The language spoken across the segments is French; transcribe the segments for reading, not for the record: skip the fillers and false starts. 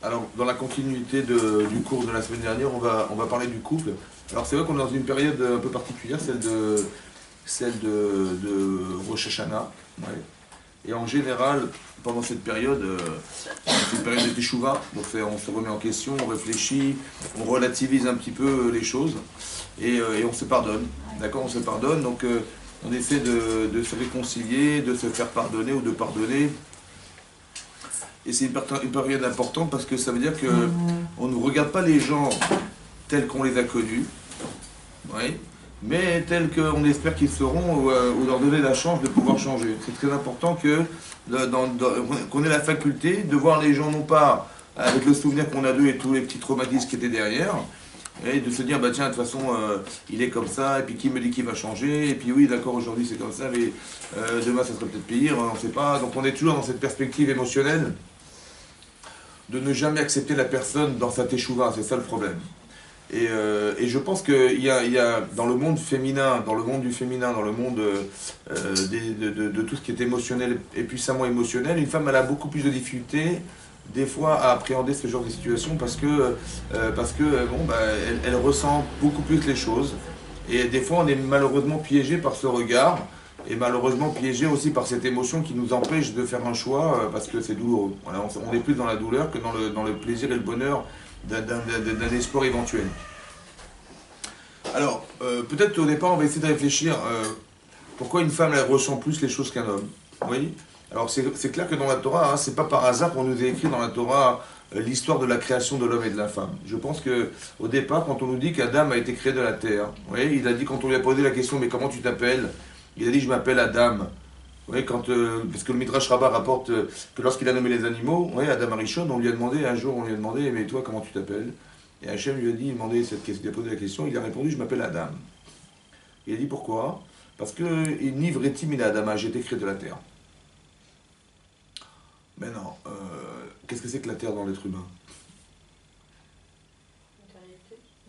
Alors, dans la continuité du cours de la semaine dernière, on va parler du couple. Alors, c'est vrai qu'on est dans une période un peu particulière, celle de Rosh Hashanah. Ouais. Et en général, pendant cette période, c'est une période de Teshuvah, donc on se remet en question, on réfléchit, on relativise un petit peu les choses et on se pardonne. D'accord, on se pardonne, donc on essaie de se réconcilier, de se faire pardonner ou de pardonner. Et c'est une période importante parce que ça veut dire qu'on ne regarde pas les gens tels qu'on les a connus, oui, mais tels qu'on espère qu'ils seront ou leur donner la chance de pouvoir changer. C'est très important qu'on ait la faculté de voir les gens non pas avec le souvenir qu'on a d'eux et tous les petits traumatismes qui étaient derrière, et de se dire, bah tiens, de toute façon, il est comme ça, et puis qui me dit qu'il va changer, et puis oui, d'accord, aujourd'hui c'est comme ça, mais demain ça sera peut-être pire, on ne sait pas. Donc on est toujours dans cette perspective émotionnelle de ne jamais accepter la personne dans sa teshuva, c'est ça le problème. Et je pense qu'il y a dans le monde féminin, dans le monde du féminin, dans le monde de tout ce qui est émotionnel et puissamment émotionnel, une femme elle a beaucoup plus de difficultés des fois à appréhender ce genre de situation parce que bon, bah, elle ressent beaucoup plus les choses. Et des fois on est malheureusement piégé par ce regard et malheureusement piégé aussi par cette émotion qui nous empêche de faire un choix parce que c'est douloureux. Voilà, on est plus dans la douleur que dans le plaisir et le bonheur d'un espoir éventuel. Alors, peut-être au départ, on va essayer de réfléchir pourquoi une femme elle ressent plus les choses qu'un homme. Oui. Alors, c'est clair que dans la Torah, hein, c'est pas par hasard qu'on nous a écrit dans la Torah l'histoire de la création de l'homme et de la femme. Je pense que au départ, quand on nous dit qu'Adam a été créé de la terre, oui, il a dit quand on lui a posé la question, mais comment tu t'appelles? Il a dit, je m'appelle Adam. Oui, parce que le Midrash Rabbah rapporte que lorsqu'il a nommé les animaux, oui, Adam Arishon, un jour, on lui a demandé, mais toi, comment tu t'appelles? Et Hachem lui a dit, il a posé la question, il a répondu, je m'appelle Adam. Il a dit, pourquoi? Parce que Nivretim il Adama, j'ai été créé de la terre. Mais non, qu'est-ce que c'est que la terre dans l'être humain?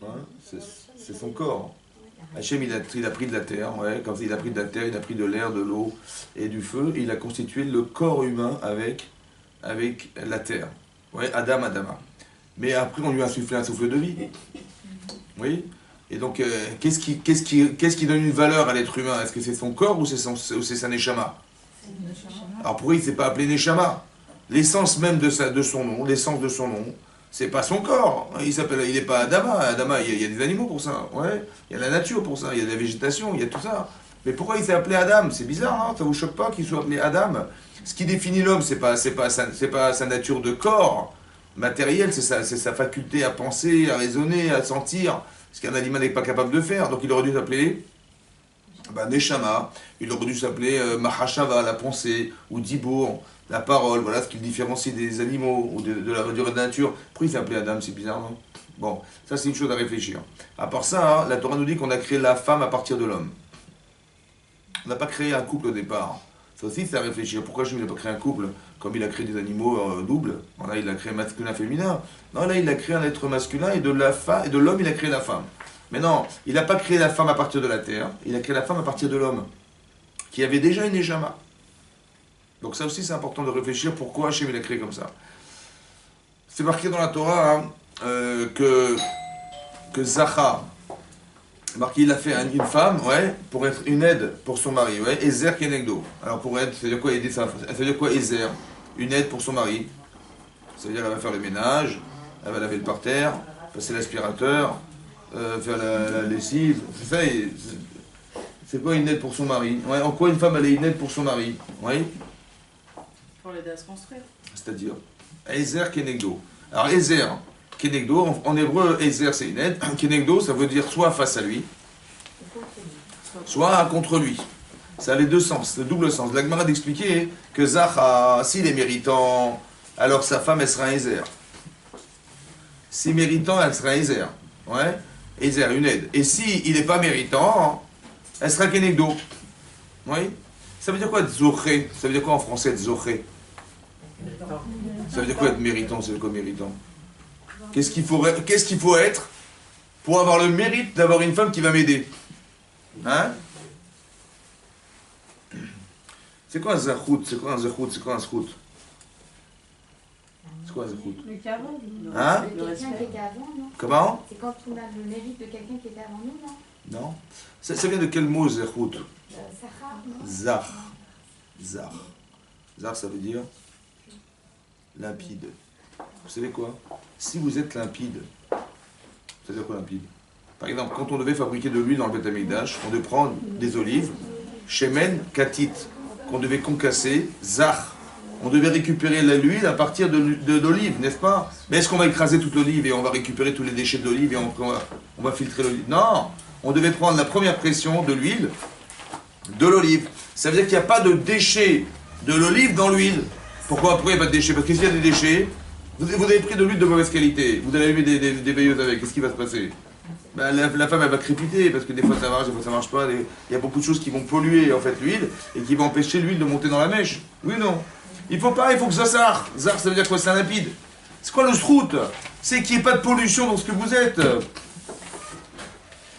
Hein, c'est son corps. Hachem, il a pris de la terre, ouais, quand il a pris de la terre, il a pris de l'air, de l'eau et du feu, et il a constitué le corps humain avec la terre. Ouais, Adam, Adama. Mais après, on lui a insufflé un souffle de vie. Oui. Et donc, qu'est-ce qui donne une valeur à l'être humain? Est-ce que c'est son corps ou c'est sa neshama? Alors pourquoi il ne s'est pas appelé neshama? L'essence même de son nom, l'essence de son nom, c'est pas son corps. Il n'est pas Adama. Adama, il y a des animaux pour ça. Ouais. Il y a la nature pour ça. Il y a de la végétation. Il y a tout ça. Mais pourquoi il s'est appelé Adam? C'est bizarre, hein? Ça vous choque pas qu'il soit appelé Adam? Ce qui définit l'homme, c'est pas sa nature de corps matériel, c'est sa faculté à penser, à raisonner, à sentir, ce qu'un animal n'est pas capable de faire. Donc il aurait dû s'appeler Neshama, il aurait dû s'appeler Mahashava, la pensée, ou Dibour, la parole, voilà ce qui le différencie des animaux ou de la nature. Pourquoi il s'est appelé Adam? C'est bizarre, non? Bon, ça c'est une chose à réfléchir. À part ça, hein, la Torah nous dit qu'on a créé la femme à partir de l'homme. On n'a pas créé un couple au départ. Ça aussi, c'est à réfléchir. Pourquoi je n'ai pas créé un couple comme il a créé des animaux doubles? Là, il a créé masculin-féminin. Non, là, il a créé un être masculin et de l'homme, il a créé la femme. Mais non, il n'a pas créé la femme à partir de la terre. Il a créé la femme à partir de l'homme, qui avait déjà une Neshama. Donc ça aussi, c'est important de réfléchir pourquoi Hachem il a créé comme ça. C'est marqué dans la Torah hein, que Zachar, marqué, il a fait une femme, ouais, pour être une aide pour son mari, ouais, Ezer Kenegdo. Alors pour aide, ça veut dire quoi aider ça? Ça veut dire quoi Ezer? Une aide pour son mari. Ça veut dire qu'elle va faire le ménage, elle va laver le parterre, passer l'aspirateur, faire la lessive. C'est ça, c'est quoi une aide pour son mari? Ouais, en quoi une femme elle est une aide pour son mari? Oui. Pour l'aider à se construire. C'est-à-dire Ezer Kenegdo. Alors Ezer Kenegdo, en hébreu, Ezer c'est une aide. Kenegdo, ça veut dire soit face à lui, soit contre lui. Ça a les deux sens, le double sens. La Gemara d'expliquer que Zacha, s'il est méritant, alors sa femme, elle sera un Ezer. Si méritant, elle sera un Ezer. Ouais, Ezer, une aide. Et si il n'est pas méritant, elle sera Kenegdo. Oui. Ça veut dire quoi, Zoché? Ça veut dire quoi en français, Zoché? Ça veut dire quoi être méritant? C'est quoi méritant? Qu'est-ce qu'il faut être pour avoir le mérite d'avoir une femme qui va m'aider? Hein? C'est quoi un zachout? C'est quoi un zachout? C'est quoi un zchout? C'est quoi, Zéhout? Mais qu'avant. Hein? Quelqu'un qui était avant, non? Comment? C'est quand on a le mérite de quelqu'un qui était avant nous, non? Non. Ça vient de quel mot, Zéhout? Sahar, non? Zar. Zar. Zar, ça veut dire limpide. Vous savez quoi? Si vous êtes limpide, ça veut dire quoi limpide? Par exemple, quand on devait fabriquer de l'huile dans le Beth Amikdash, on devait prendre des olives, shemen, katit, qu'on devait concasser, zar. On devait récupérer l'huile à partir de l'olive, n'est-ce pas? Mais est-ce qu'on va écraser toute l'olive et on va récupérer tous les déchets de l'olive et on va filtrer l'olive? Non! On devait prendre la première pression de l'huile, de l'olive. Ça veut dire qu'il n'y a pas de déchets de l'olive dans l'huile. Pourquoi il n'y a pas de déchets? Parce que s'il y a des déchets, vous avez pris de l'huile de mauvaise qualité, vous allez allumer des veilleuses avec, qu'est-ce qui va se passer? Ben, la femme elle va crépiter parce que des fois ça marche, des fois ça marche pas. Il y a beaucoup de choses qui vont polluer en fait l'huile et qui vont empêcher l'huile de monter dans la mèche. Oui non. Il faut que ça zar. Zar ça veut dire quoi? C'est limpide. C'est quoi le strout? C'est qu'il n'y ait pas de pollution dans ce que vous êtes.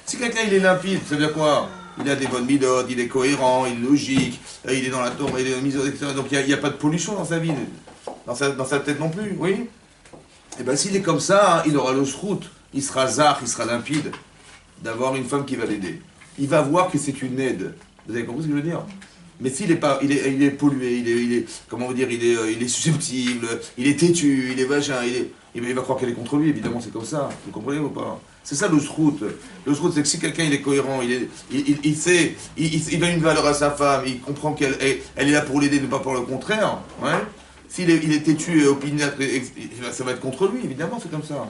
Si quelqu'un il est limpide, ça veut dire quoi? Il a des bonnes midotes, il est cohérent, il est logique, il est dans la Torah, il est dans la misode, etc. Donc il n'y a pas de pollution dans sa vie, dans sa tête non plus, oui? Et bien s'il est comme ça, il aura le srout, il sera zar, il sera limpide d'avoir une femme qui va l'aider. Il va voir que c'est une aide. Vous avez compris ce que je veux dire? Mais s'il est pas, il est pollué, il est, comment vous dire, il est susceptible, il est têtu, il est vagin, il va croire qu'elle est contre lui, évidemment c'est comme ça. Vous comprenez ou pas? C'est ça le srout. Le srout, c'est que si quelqu'un il est cohérent, il sait, il donne une valeur à sa femme, il comprend qu'elle est là pour l'aider, pas pour le contraire. Ouais. S'il est têtu et opiniâtre, ça va être contre lui, évidemment, c'est comme ça.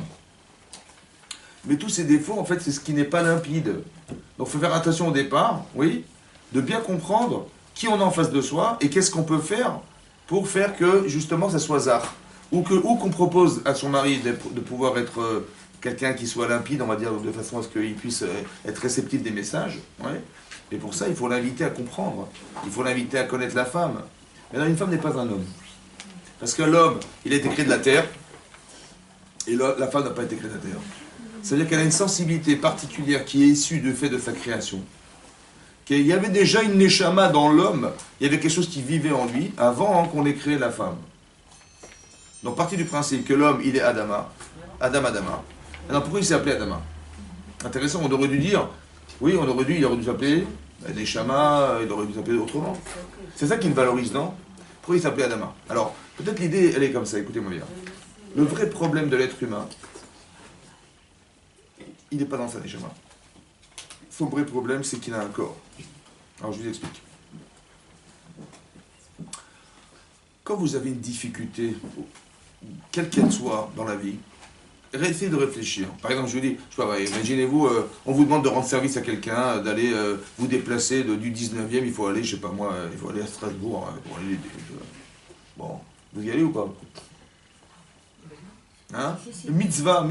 Mais tous ces défauts, en fait, c'est ce qui n'est pas limpide. Donc il faut faire attention au départ, oui, de bien comprendre qui on a en face de soi et qu'est-ce qu'on peut faire pour faire que, justement, ça soit zar. Ou qu'on propose à son mari de pouvoir être quelqu'un qui soit limpide, on va dire, de façon à ce qu'il puisse être réceptif des messages. Ouais. Et pour ça, il faut l'inviter à comprendre. Il faut l'inviter à connaître la femme. Maintenant, une femme n'est pas un homme. Parce que l'homme, il a été créé de la terre, et la femme n'a pas été créée de la terre. C'est-à-dire qu'elle a une sensibilité particulière qui est issue du fait de sa création. Qu'il y avait déjà une neshama dans l'homme, il y avait quelque chose qui vivait en lui avant qu'on ait créé la femme. Donc, partie du principe que l'homme, il est Adama. Adama. Alors, pourquoi il s'est appelé Adama? Intéressant, on aurait dû dire, oui, il aurait dû s'appeler Neshama, il aurait dû s'appeler autrement. C'est ça qu'il valorise, non? Pourquoi il s'appelait Adama? Alors, peut-être l'idée, elle est comme ça, écoutez-moi bien. Le vrai problème de l'être humain, il n'est pas dans sa Neshama. Son vrai problème, c'est qu'il a un corps. Alors, je vous explique. Quand vous avez une difficulté, quelle qu'elle soit dans la vie, essayez de réfléchir. Par exemple, je vous dis, imaginez-vous, on vous demande de rendre service à quelqu'un, d'aller vous déplacer du 19e, il faut aller, je sais pas moi, il faut aller à Strasbourg pour aller l'aider. Bon, vous y allez ou pas? Hein? Mitzvah.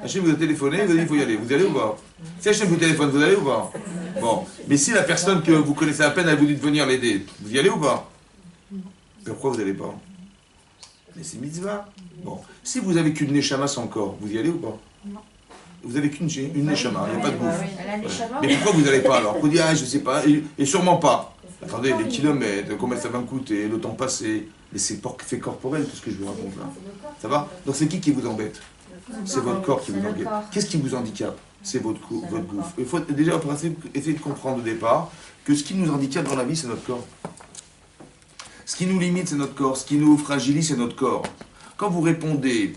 Hachem vous a téléphoné, vous a dit il faut y aller. Vous y allez ou pas? Si Hachem vous téléphone, vous allez ou pas? Bon, mais si la personne que vous connaissez à peine, elle vous dit de venir l'aider, vous y allez ou pas? Pourquoi vous n'allez pas? Mais c'est mitzvah. Bon, si vous avez qu'une neshama sans corps, vous y allez ou pas? Non. Vous avez qu'une neshama, il n'y a pas de bouffe. Ouais. Mais pourquoi vous n'allez pas alors? Vous dites, je sais pas, et sûrement pas. Attendez, les kilomètres, combien ça va me coûter, le temps passé, mais c'est fait corporel tout ce que je vous raconte là. Ça va? Donc c'est qui vous embête? C'est votre corps qui vous embête. Qu'est-ce qui vous handicape? C'est votre gouffre. Il faut déjà en principe essayer de comprendre au départ que ce qui nous handicape dans la vie, c'est notre corps. Ce qui nous limite, c'est notre corps. Ce qui nous fragilise, c'est notre corps. Quand vous répondez,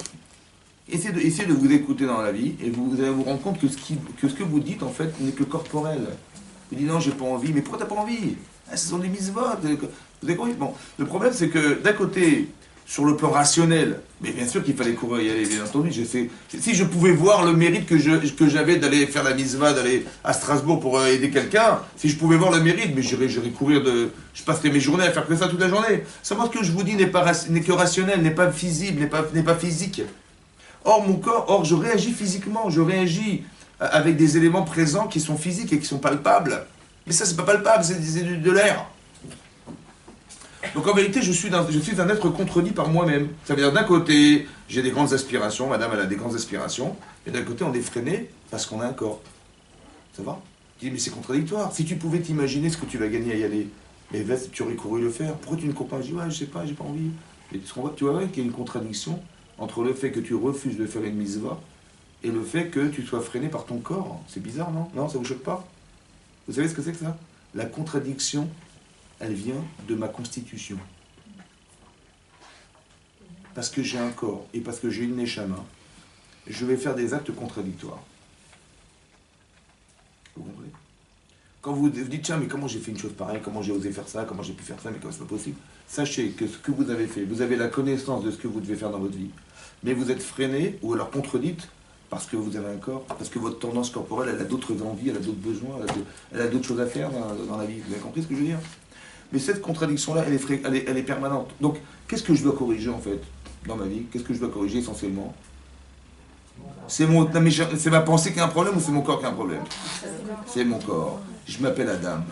essayez de vous écouter dans la vie et vous allez vous rendre compte que ce que vous dites, en fait, n'est que corporel. Vous dites non, j'ai pas envie. Mais pourquoi t'as pas envie? Ce sont des mitzvot. Vous avez compris? Bon, le problème, c'est que d'un côté, sur le plan rationnel, mais bien sûr qu'il fallait courir y aller, bien entendu. Si je pouvais voir le mérite que j'avais d'aller faire la mitzvah, d'aller à Strasbourg pour aider quelqu'un, si je pouvais voir le mérite, mais j'irais courir je passerais mes journées à faire que ça toute la journée. Seulement ce que je vous dis n'est que rationnel, n'est pas visible, n'est pas physique. Or je réagis physiquement, je réagis avec des éléments présents qui sont physiques et qui sont palpables. Mais ça, c'est pas palpable, c'est de l'air. Donc en vérité, je suis un être contredit par moi-même. Ça veut dire d'un côté, j'ai des grandes aspirations, madame elle a des grandes aspirations, et d'un côté on est freiné parce qu'on a un corps. Ça va? Tu dis mais c'est contradictoire. Si tu pouvais t'imaginer ce que tu vas gagner à y aller, mais tu aurais couru le faire. Pourquoi tu ne cours pas? Je dis ouais, je sais pas, j'ai pas envie. Et tu vas voir qu'il y a une contradiction entre le fait que tu refuses de faire une mitzvah et le fait que tu sois freiné par ton corps. C'est bizarre, non? Non, ça vous choque pas? Vous savez ce que c'est que ça? La contradiction, elle vient de ma constitution. Parce que j'ai un corps et parce que j'ai une neshama, je vais faire des actes contradictoires. Vous comprenez? Quand vous dites, tiens, mais comment j'ai fait une chose pareille, comment j'ai osé faire ça, comment j'ai pu faire ça, mais comment c'est pas possible? Sachez que ce que vous avez fait, vous avez la connaissance de ce que vous devez faire dans votre vie, mais vous êtes freiné ou alors contredites parce que vous avez un corps, parce que votre tendance corporelle, elle a d'autres envies, elle a d'autres besoins, elle a d'autres choses à faire dans la vie. Vous avez compris ce que je veux dire? Mais cette contradiction-là, elle est permanente. Donc, qu'est-ce que je dois corriger en fait dans ma vie? Qu'est-ce que je dois corriger essentiellement? C'est ma pensée qui a un problème ou c'est mon corps qui a un problème? C'est mon corps. Je m'appelle Adam.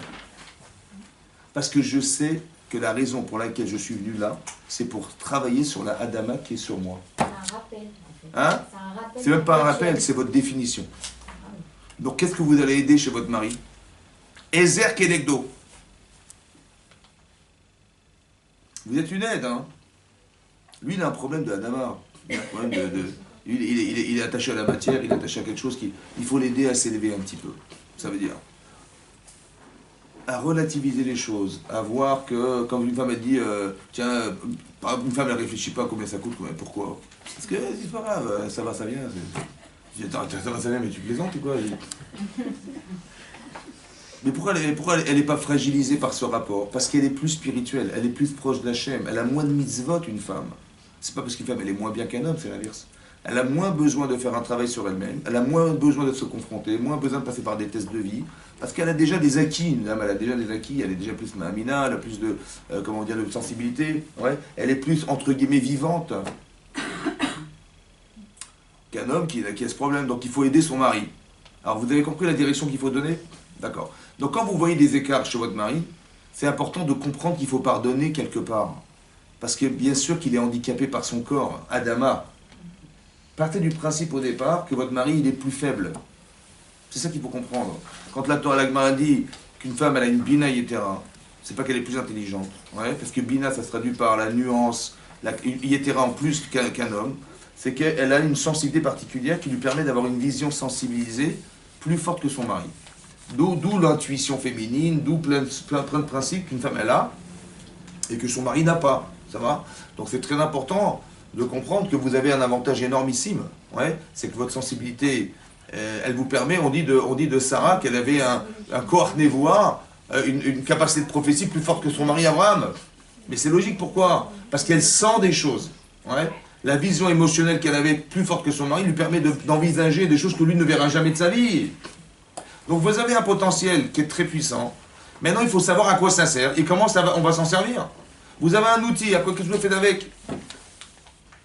Parce que je sais que la raison pour laquelle je suis venu là, c'est pour travailler sur la Adama qui est sur moi. C'est un rappel. Hein? C'est même pas un rappel, c'est votre définition. Donc qu'est-ce que vous allez aider chez votre mari? Ezer Kenegdo. Vous êtes une aide, hein? Lui, il a un problème de Adama. Il a un problème il est attaché à la matière, il est attaché à quelque chose il faut l'aider à s'élever un petit peu. Ça veut dire à relativiser les choses, à voir que quand une femme a dit tiens, une femme elle réfléchit pas à combien ça coûte, pourquoi? Parce que c'est pas grave, ça va, ça vient. Je dis, attends, ça va, ça vient, mais tu plaisantes ou quoi? Mais pourquoi elle n'est pas fragilisée par ce rapport? Parce qu'elle est plus spirituelle, elle est plus proche d'Hachem, elle a moins de mitzvot, une femme. C'est pas parce qu'une femme elle est moins bien qu'un homme, c'est l'inverse. Elle a moins besoin de faire un travail sur elle-même, elle a moins besoin de se confronter, moins besoin de passer par des tests de vie, parce qu'elle a déjà des acquis. Une dame, elle a déjà des acquis, elle est déjà plus ma'amina, elle a plus de, de sensibilité, ouais. Elle est plus, entre guillemets, vivante qu'un homme qui a ce problème. Donc il faut aider son mari. Alors vous avez compris la direction qu'il faut donner? D'accord. Donc quand vous voyez des écarts chez votre mari, c'est important de comprendre qu'il faut pardonner quelque part. Parce que bien sûr qu'il est handicapé par son corps, Adama. Partez du principe au départ que votre mari il est plus faible. C'est ça qu'il faut comprendre. Quand la Torah Lagmara dit qu'une femme elle a une bina yetera, c'est pas qu'elle est plus intelligente. Ouais, parce que bina ça se traduit par la nuance, yetera en plus qu'un homme. C'est qu'elle a une sensibilité particulière qui lui permet d'avoir une vision sensibilisée plus forte que son mari. D'où l'intuition féminine, d'où plein de principes qu'une femme elle a et que son mari n'a pas. Ça va? Donc c'est très important de comprendre que vous avez un avantage énormissime. Ouais, c'est que votre sensibilité, elle vous permet, on dit de Sarah qu'elle avait un koach névoa, une capacité de prophétie plus forte que son mari Abraham. Mais c'est logique, pourquoi? Parce qu'elle sent des choses. Ouais. La vision émotionnelle qu'elle avait plus forte que son mari lui permet d'envisager des choses que lui ne verra jamais de sa vie. Donc vous avez un potentiel qui est très puissant. Maintenant, il faut savoir à quoi ça sert et comment on va s'en servir. Vous avez un outil, à quoi que je le fais avec?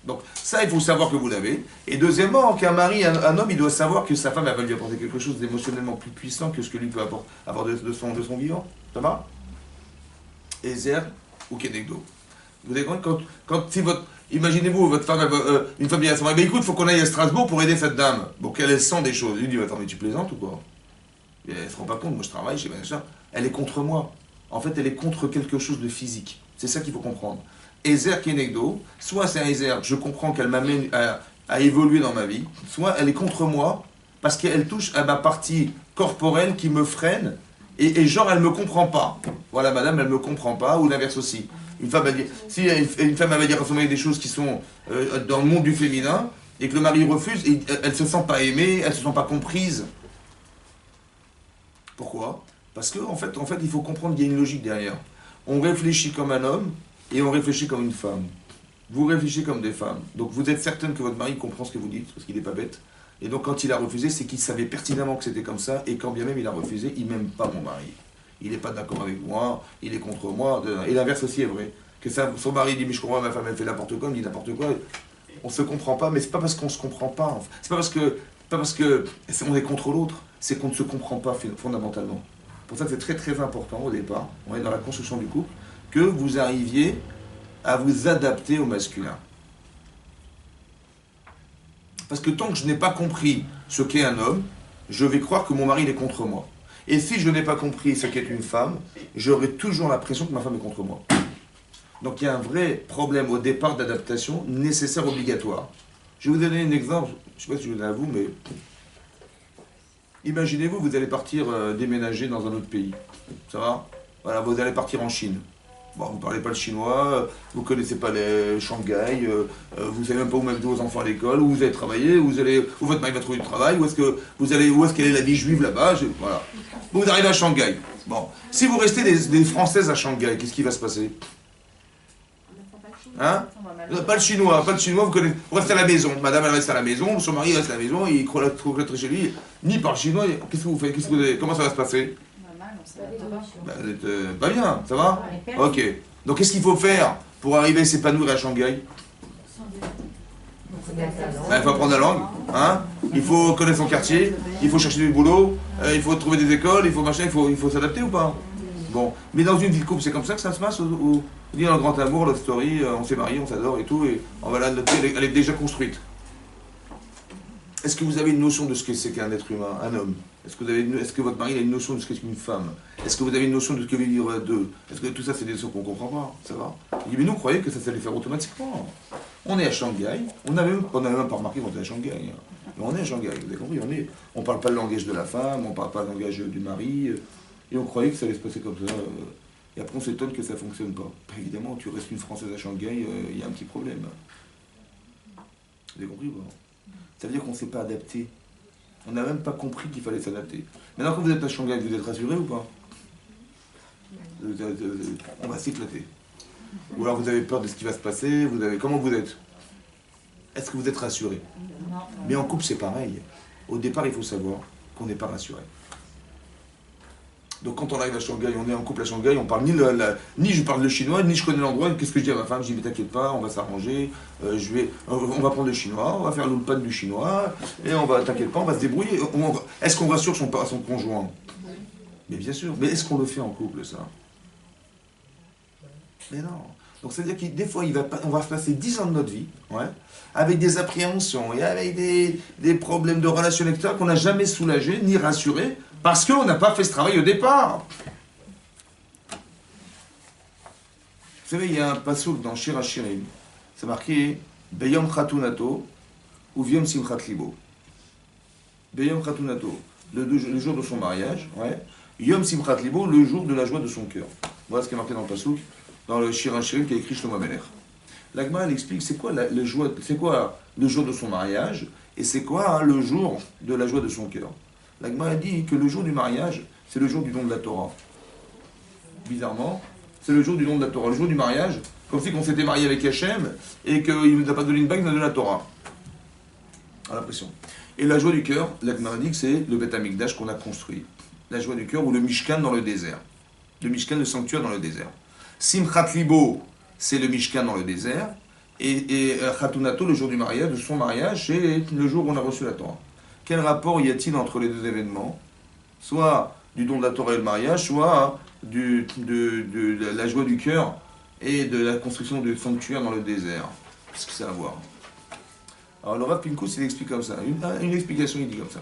Donc ça, il faut savoir que vous l'avez. Et deuxièmement, qu'un mari, un homme, il doit savoir que sa femme elle va lui apporter quelque chose d'émotionnellement plus puissant que ce que lui peut avoir de son vivant. Ça va? Ezer ou Kenegdo. Vous avez compris si imaginez-vous, votre femme, une femme dit à son mari, écoute, il faut qu'on aille à Strasbourg pour aider cette dame. Bon, qu'elle sent des choses. Il lui dit, attends, mais tu plaisantes ou quoi? Et elle ne se rend pas compte, moi je travaille chez machin. Elle est contre moi. En fait, elle est contre quelque chose de physique. C'est ça qu'il faut comprendre. Ezer Kenegdo, soit c'est un Ezer, je comprends qu'elle m'amène à évoluer dans ma vie, soit elle est contre moi parce qu'elle touche à ma partie corporelle qui me freine et genre elle ne me comprend pas. Voilà, madame, elle ne me comprend pas, ou l'inverse aussi. Une femme va dire, si une femme va dire à son mari des choses qui sont dans le monde du féminin et que le mari refuse, elle ne se sent pas aimée, elle ne se sent pas comprise. Pourquoi? Parce qu'en fait, il faut comprendre qu'il y a une logique derrière. On réfléchit comme un homme et on réfléchit comme une femme. Vous réfléchissez comme des femmes. Donc vous êtes certaine que votre mari comprend ce que vous dites, parce qu'il n'est pas bête. Et donc quand il a refusé, c'est qu'il savait pertinemment que c'était comme ça, et quand bien même il a refusé, il m'aime pas mon mari. Il n'est pas d'accord avec moi, il est contre moi. Et l'inverse aussi est vrai. Que son mari dit, mais je comprends, ma femme elle fait n'importe quoi, elle me dit n'importe quoi. On ne se comprend pas, mais c'est pas parce qu'on ne se comprend pas. En fait. C'est pas parce que on est contre l'autre, c'est qu'on ne se comprend pas fondamentalement. Pour ça que c'est très très important au départ, on est dans la construction du couple, que vous arriviez à vous adapter au masculin. Parce que tant que je n'ai pas compris ce qu'est un homme, je vais croire que mon mari il est contre moi. Et si je n'ai pas compris ce qu'est une femme, j'aurai toujours l'impression que ma femme est contre moi. Donc il y a un vrai problème au départ d'adaptation nécessaire, obligatoire. Je vais vous donner un exemple, je ne sais pas si je le donne à vous, mais imaginez-vous, vous allez partir déménager dans un autre pays. Ça va? Voilà, vous allez partir en Chine. Bon, vous ne parlez pas le chinois, vous ne connaissez pas les Shanghai, vous ne savez même pas où mettre vos enfants à l'école, où vous allez travailler, où votre mari va trouver du travail, où est-ce qu'elle est la vie juive là-bas, voilà. Vous arrivez à Shanghai. Bon, si vous restez des Françaises à Shanghai, qu'est-ce qui va se passer? Hein? Pas le chinois, vous connaissez. Vous restez à la maison, madame elle reste à la maison, son mari reste à la maison, il croît chez lui, ni par le chinois, qu'est-ce que vous faites? Comment ça va se passer? Vous êtes pas bien, ça va? Ok. Donc qu'est-ce qu'il faut faire pour arriver à s'épanouir à Shanghai? Il faut apprendre la langue, hein? Il faut connaître son quartier, il faut chercher du boulot, il faut trouver des écoles, il faut s'adapter ou pas? Bon, mais dans une vie de couple, c'est comme ça que ça se passe ou dit dans le grand amour, love story, on s'est mariés, on s'adore et tout, et voilà, notre vie, elle est déjà construite. Est-ce que vous avez une notion de ce que c'est qu'un être humain, un homme? Est-ce que votre mari a une notion de ce qu'est une femme? Est-ce que vous avez une notion de ce que veut vivre à deux? Est-ce que tout ça, c'est des notions qu'on ne comprend pas? Ça va? Il dit, mais nous, croyez que ça allait faire automatiquement. On est à Shanghai, on n'avait même pas remarqué qu'on était à Shanghai. Mais on est à Shanghai, vous avez compris? On ne parle pas le langage de la femme, on ne parle pas le langage du mari, et on croyait que ça allait se passer comme ça. Et après, on s'étonne que ça ne fonctionne pas. Évidemment, tu restes une Française à Shanghai, il y a un petit problème. Vous avez compris ou pas? Ça veut dire qu'on ne s'est pas adapté. On n'a même pas compris qu'il fallait s'adapter. Maintenant, quand vous êtes à Shanghai, vous êtes rassuré ou pas? On va s'éclater. Ou alors vous avez peur de ce qui va se passer, comment vous êtes? Est-ce que vous êtes rassuré? Non. Mais en couple, c'est pareil. Au départ, il faut savoir qu'on n'est pas rassuré. Donc quand on arrive à Shanghai, on est en couple à Shanghai, on parle ni je parle le chinois, ni je connais l'endroit, qu'est-ce que je dis à ma femme? Je dis, mais t'inquiète pas, on va s'arranger, on va prendre le chinois, on va faire l'ulpan du chinois, et t'inquiète pas, on va se débrouiller. Est-ce qu'on rassure son conjoint? Mais bien sûr, mais est-ce qu'on le fait en couple, ça? Mais non. Donc c'est-à-dire que des fois, on va se passer 10 ans de notre vie, ouais, avec des appréhensions et avec des problèmes de relations, etc., qu'on n'a jamais soulagé ni rassuré, parce qu'on n'a pas fait ce travail au départ. Vous savez, il y a un passouk dans Shir HaShirim, c'est marqué Beyom Khatunato ou Viom Simchat Libo. Beyom Khatunato, le jour de son mariage, ouais. Yom Simchat Libo, le jour de la joie de son cœur. Voilà ce qui est marqué dans le passouk, dans le Shir HaShirim qui a écrit Shlomo Amelech. L'Agma, elle explique c'est quoi le jour de son mariage et c'est quoi le jour de la joie de son cœur. L'Agma a dit que le jour du mariage, c'est le jour du don de la Torah. Bizarrement, c'est le jour du don de la Torah. Le jour du mariage, comme si on s'était marié avec Hachem et qu'il ne nous a pas donné une bague, il nous a donné la Torah. À l'impression. Et la joie du cœur, l'Agma a dit que c'est le Beth Amikdash qu'on a construit. La joie du cœur ou le Mishkan dans le désert. Le Mishkan, le sanctuaire dans le désert. Simchat Libo, c'est le Mishkan dans le désert. Et Khatunato, le jour du mariage, de son mariage, c'est le jour où on a reçu la Torah. Quel rapport y a-t-il entre les deux événements? Soit du don de la Torah et le mariage, soit de la joie du cœur et de la construction du sanctuaire dans le désert. Qu'est-ce que ça a à voir? Alors le Rav Pinkus, il explique comme ça. Une explication, il dit comme ça.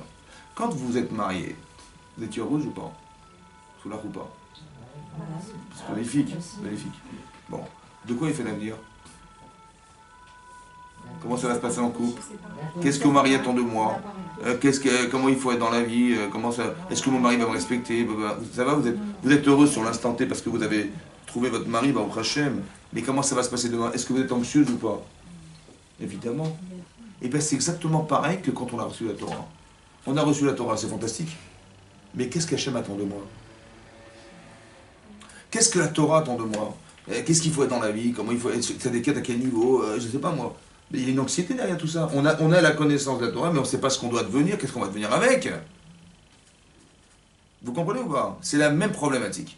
Quand vous êtes marié, vous étiez heureuse ou pas? Sous la ou pas? C'est magnifique, magnifique. Bon, de quoi il fait l'avenir? Comment ça va se passer en couple? Qu'est-ce que mon mari attend de moi? Comment il faut être dans la vie? Est-ce que mon mari va me respecter? Ça va, vous êtes heureux sur l'instant T parce que vous avez trouvé votre mari, au Hachem. Mais comment ça va se passer demain? Est-ce que vous êtes anxieuse ou pas? Évidemment. Et bien c'est exactement pareil que quand on a reçu la Torah. On a reçu la Torah, c'est fantastique. Mais qu'est-ce qu'Hachem attend de moi? Qu'est-ce que la Torah attend de moi? Qu'est-ce qu'il faut être dans la vie? Comment il faut être? Ça décade à quel niveau? Je ne sais pas moi. Mais il y a une anxiété derrière tout ça. On a la connaissance de la Torah, mais on ne sait pas ce qu'on doit devenir, qu'est-ce qu'on va devenir avec. Vous comprenez ou pas? C'est la même problématique.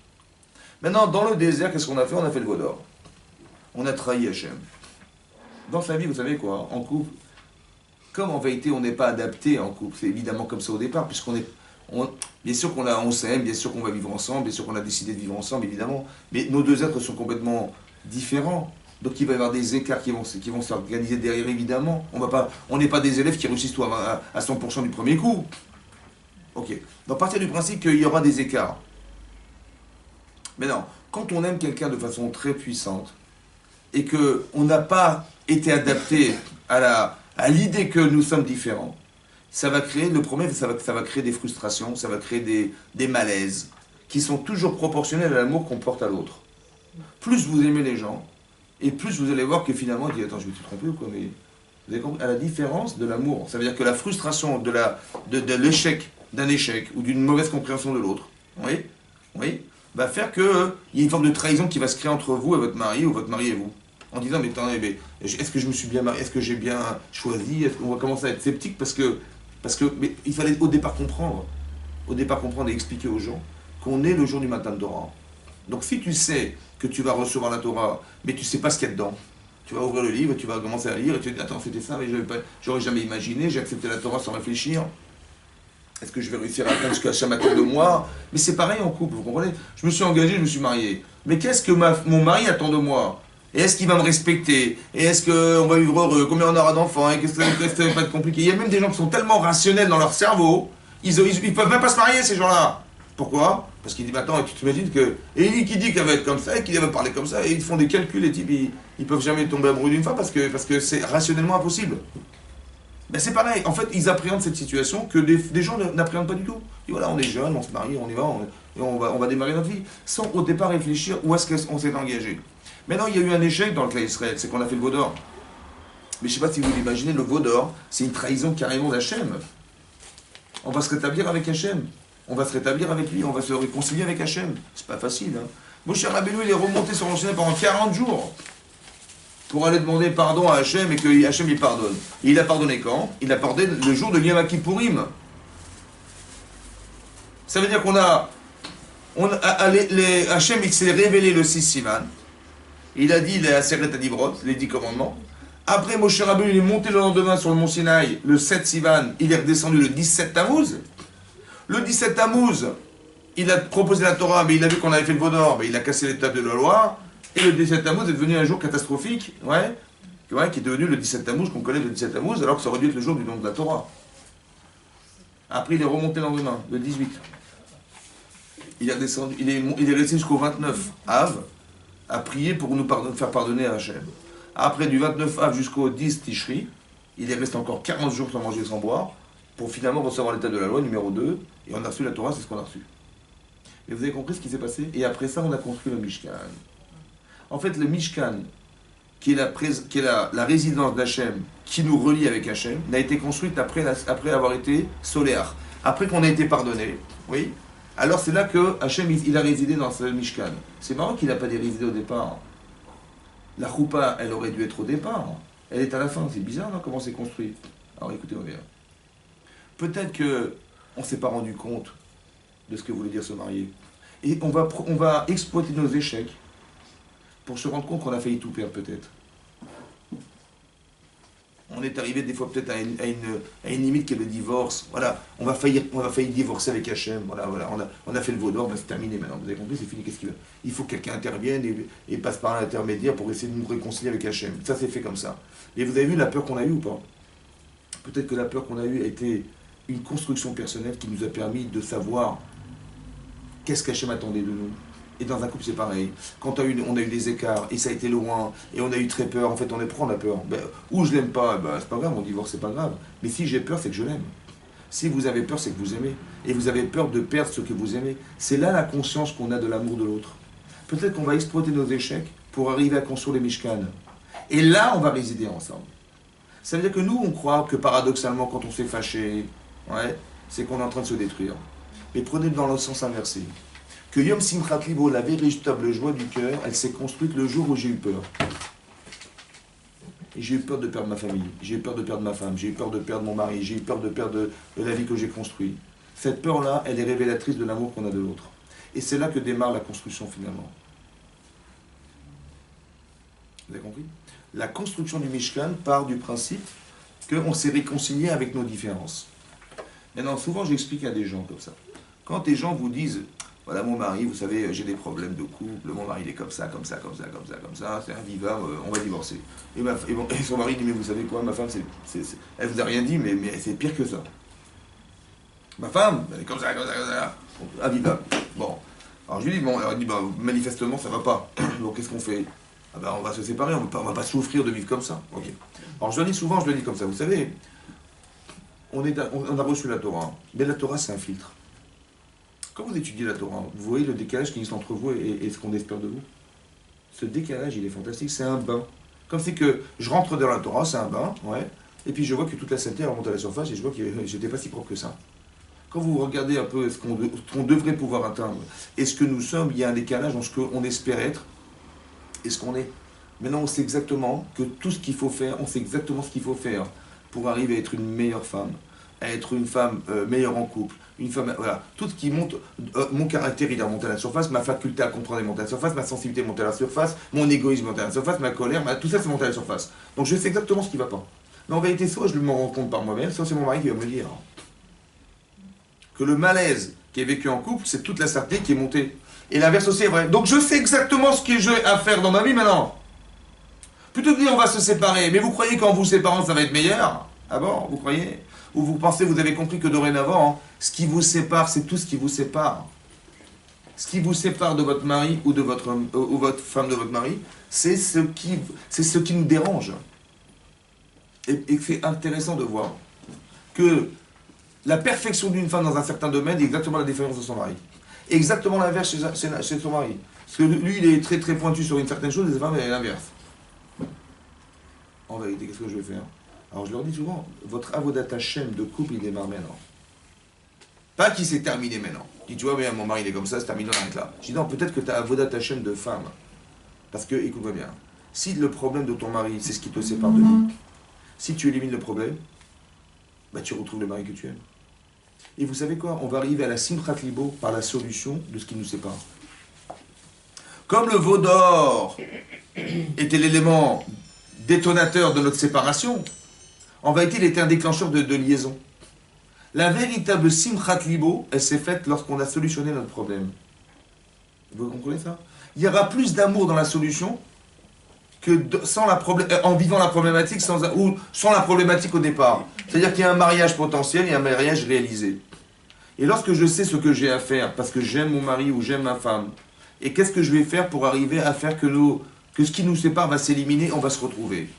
Maintenant, dans le désert, qu'est-ce qu'on a fait? On a fait le veau d'or. On a trahi Hachem. Dans sa vie, vous savez quoi? En couple, comme en vérité, on n'est pas adapté en couple, c'est évidemment comme ça au départ, puisqu'on est... bien sûr on s'aime, bien sûr qu'on va vivre ensemble, bien sûr qu'on a décidé de vivre ensemble, évidemment, mais nos deux êtres sont complètement différents. Donc il va y avoir des écarts qui vont s'organiser derrière, évidemment. On n'est pas des élèves qui réussissent tout à 100% du premier coup. Ok. Donc partir du principe qu'il y aura des écarts. Mais non, quand on aime quelqu'un de façon très puissante, et qu'on n'a pas été adapté à l'idée que nous sommes différents, ça va créer, le problème, ça va créer des frustrations, ça va créer des malaises qui sont toujours proportionnels à l'amour qu'on porte à l'autre. Plus vous aimez les gens, et plus vous allez voir que finalement, il dit, attends, je vais te tromper ou quoi, mais vous avez compris, à la différence de l'amour. Ça veut dire que la frustration de l'échec, d'un échec, ou d'une mauvaise compréhension de l'autre, oui, va faire qu'il y a une forme de trahison qui va se créer entre vous et votre mari, ou votre mari et vous. En disant, mais attendez, mais est-ce que je me suis bien marié, est-ce que j'ai bien choisi, est-ce qu'on va commencer à être sceptique parce que mais il fallait au départ comprendre et expliquer aux gens qu'on est le jour du matin de Torah. Donc si tu sais que tu vas recevoir la Torah, mais tu ne sais pas ce qu'il y a dedans, tu vas ouvrir le livre, tu vas commencer à lire, et tu vas dire, attends, c'était ça, mais j'aurais jamais imaginé, j'ai accepté la Torah sans réfléchir. Est-ce que je vais réussir à atteindre ce que Hachem attend de moi? Mais c'est pareil en couple, vous comprenez? Je me suis engagé, je me suis marié. Mais qu'est-ce que mon mari attend de moi? Et est-ce qu'il va me respecter? Et est-ce qu'on va vivre heureux? Combien on aura d'enfants? Et qu'est-ce que ça va pas être compliqué? Il y a même des gens qui sont tellement rationnels dans leur cerveau, ils peuvent même pas se marier, ces gens-là. Pourquoi? Parce qu'ils disent, attends, tu t'imagines que... Et il qui dit qu'elle va être comme ça, et qu'il va parler comme ça, et ils font des calculs, et types, ils peuvent jamais tomber amoureux d'une femme parce que c'est rationnellement impossible. Ben c'est pareil, en fait, ils appréhendent cette situation que des gens n'appréhendent pas du tout. Ils disent, voilà, on est jeunes, on se marie, on y va, on va démarrer notre vie, sans au départ réfléchir où est-ce qu'on s'est engagé. Maintenant, il y a eu un échec dans le cas d'Israël, c'est qu'on a fait le veau d'or. Mais je ne sais pas si vous l'imaginez, le veau d'or, c'est une trahison carrément d'Hachem. On va se rétablir avec Hachem. On va se rétablir avec lui, on va se réconcilier avec Hachem. C'est pas facile, hein. Moshe Rabbeinu, il est remonté sur l'Ancien pendant 40 jours pour aller demander pardon à Hachem et que Hachem lui pardonne. Et il a pardonné quand? Il a pardonné le jour de Yom Kippourim. Ça veut dire Hachem, il s'est révélé le 6 Sivan. Il a dit la Seret Adibrot, les 10 commandements. Après, Moshe Rabbeinu, il est monté le lendemain sur le mont Sinaï, le 7 Sivan. Il est redescendu le 17 Tammuz. Le 17 Tammuz, il a proposé la Torah, mais il a vu qu'on avait fait le veau d'or, mais il a cassé l'étape de la loi. Et le 17 Tammuz est devenu un jour catastrophique, qui est devenu le 17 Tammuz, qu'on connaît le 17 Tammuz, alors que ça aurait dû être le jour du don de la Torah. Après, il est remonté le lendemain, le 18. Il est descendu, il est resté jusqu'au 29 Av, à prier pour nous faire pardonner à Hachem. Après, du 29 Av jusqu'au 10 Tishri, il est resté encore 40 jours sans manger, sans boire, pour finalement recevoir l'état de la loi numéro 2, et on a reçu la Torah, c'est ce qu'on a reçu. Et vous avez compris ce qui s'est passé? Et après ça, on a construit le Mishkan. En fait, le Mishkan, qui est la résidence d'Hachem, qui nous relie avec Hachem, n'a été construite après avoir été soléar, après qu'on a été pardonné, oui. Alors c'est là que Hachem, il a résidé dans ce Mishkan. C'est marrant qu'il n'a pas résidé au départ. La choupa, elle aurait dû être au départ. Elle est à la fin. C'est bizarre, non, comment c'est construit. Alors écoutez-moi bien. Peut-être qu'on ne s'est pas rendu compte de ce que voulait dire se marier. Et on va exploiter nos échecs pour se rendre compte qu'on a failli tout perdre, peut-être. On est arrivé des fois peut-être à une limite qui est le divorce. Voilà, on va faillir divorcer avec Hachem. Voilà, on a fait le veau d'or, ben c'est terminé maintenant. Vous avez compris, c'est fini. Qu'est-ce qu'il veut? Il faut que quelqu'un intervienne et passe par l'intermédiaire pour essayer de nous réconcilier avec Hachem. Ça, c'est fait comme ça. Et vous avez vu la peur qu'on a eue ou pas? Peut-être que la peur qu'on a eue a été une construction personnelle qui nous a permis de savoir qu'est-ce qu'Hachem attendait de nous. Et dans un couple, c'est pareil. Quand on a eu des écarts, et ça a été loin, et on a eu très peur, en fait, on a peur. Ben, ou je l'aime pas, ben, c'est pas grave, on divorce, c'est pas grave. Mais si j'ai peur, c'est que je l'aime. Si vous avez peur, c'est que vous aimez. Et vous avez peur de perdre ce que vous aimez. C'est là la conscience qu'on a de l'amour de l'autre. Peut-être qu'on va exploiter nos échecs pour arriver à construire les Mishkan. Et là, on va résider ensemble. Ça veut dire que nous, on croit que paradoxalement, quand on s'est fâché, c'est qu'on est en train de se détruire. Mais prenez dans le sens inversé. Que Yom Simchat Libo, la véritable joie du cœur, elle s'est construite le jour où j'ai eu peur. Et j'ai eu peur de perdre ma famille, j'ai eu peur de perdre ma femme, j'ai eu peur de perdre mon mari, j'ai eu peur de perdre la vie que j'ai construite. Cette peur-là, elle est révélatrice de l'amour qu'on a de l'autre. Et c'est là que démarre la construction finalement. Vous avez compris? La construction du Mishkan part du principe qu'on s'est réconcilié avec nos différences. Maintenant, souvent j'explique à des gens comme ça. Quand des gens vous disent, voilà mon mari, vous savez, j'ai des problèmes de couple, mon mari il est comme ça, c'est invivable, on va divorcer. Et son mari dit, mais vous savez quoi, ma femme, elle vous a rien dit, mais c'est pire que ça. Ma femme, elle est comme ça, invivable. Bon, alors je lui dis, bon, alors il dit, bah, manifestement ça va pas, donc qu'est-ce qu'on fait? Ah ben, on va se séparer, on va pas souffrir de vivre comme ça. Ok. Alors je le dis souvent, je le dis comme ça. Vous savez, on a reçu la Torah, mais la Torah c'est un filtre. Quand vous étudiez la Torah, vous voyez le décalage qui existe entre vous et ce qu'on espère de vous. Ce décalage, il est fantastique, c'est un bain. Comme c'est que je rentre dans la Torah, c'est un bain, ouais, et puis je vois que toute la sainteté remonte à la surface et je vois que j'étais pas si propre que ça. Quand vous regardez un peu ce qu'on devrait pouvoir atteindre et ce que nous sommes, il y a un décalage entre ce qu'on espère être et ce qu'on est. Maintenant, on sait exactement que tout ce qu'il faut faire, on sait exactement ce qu'il faut faire pour arriver à être une meilleure femme, à être une femme meilleure en couple, une femme, voilà, tout ce qui monte, mon caractère il est remonté à la surface, ma faculté à comprendre est montée à la surface, ma sensibilité est montée à la surface, mon égoïsme est monté à la surface, ma colère, tout ça c'est monté à la surface. Donc je sais exactement ce qui ne va pas. Mais en vérité, soit je m'en rends compte par moi-même, soit c'est mon mari qui va me le dire. Que le malaise qui est vécu en couple, c'est toute la saleté qui est montée. Et l'inverse aussi est vrai. Donc je sais exactement ce que j'ai à faire dans ma vie maintenant. Plutôt que de dire on va se séparer, mais vous croyez qu'en vous séparant ça va être meilleur? Ah bon, vous croyez? Ou vous pensez, vous avez compris que dorénavant, ce qui vous sépare, c'est tout ce qui vous sépare. Ce qui vous sépare de votre mari ou de votre femme de votre mari, c'est ce qui nous dérange. Et c'est intéressant de voir que la perfection d'une femme dans un certain domaine est exactement la défaillance de son mari. Exactement l'inverse chez son mari. Parce que lui, il est très très pointu sur une certaine chose et sa femme, elle est l'inverse. En vérité, qu'est-ce que je vais faire? Alors je leur dis souvent, votre avodat Hashem de couple, il démarre maintenant. Pas qu'il s'est terminé maintenant. Je dis, tu vois, mais mon mari il est comme ça, c'est terminé, on arrête là. Je dis, non, peut-être que tu as avodat Hashem de femme. Parce que, écoute-moi bien, si le problème de ton mari, c'est ce qui te sépare de lui, si tu élimines le problème, bah, tu retrouves le mari que tu aimes. Et vous savez quoi? On va arriver à la simchat libo par la solution de ce qui nous sépare. Comme le veau d'or était l'élément détonateur de notre séparation, en vérité, il était un déclencheur de liaison. La véritable simchat libo, elle s'est faite lorsqu'on a solutionné notre problème. Vous comprenez ça? Il y aura plus d'amour dans la solution que en vivant la problématique ou sans la problématique au départ. C'est-à-dire qu'il y a un mariage potentiel et un mariage réalisé. Et lorsque je sais ce que j'ai à faire, parce que j'aime mon mari ou j'aime ma femme, et qu'est-ce que je vais faire pour arriver à faire que ce qui nous sépare va s'éliminer, on va se retrouver.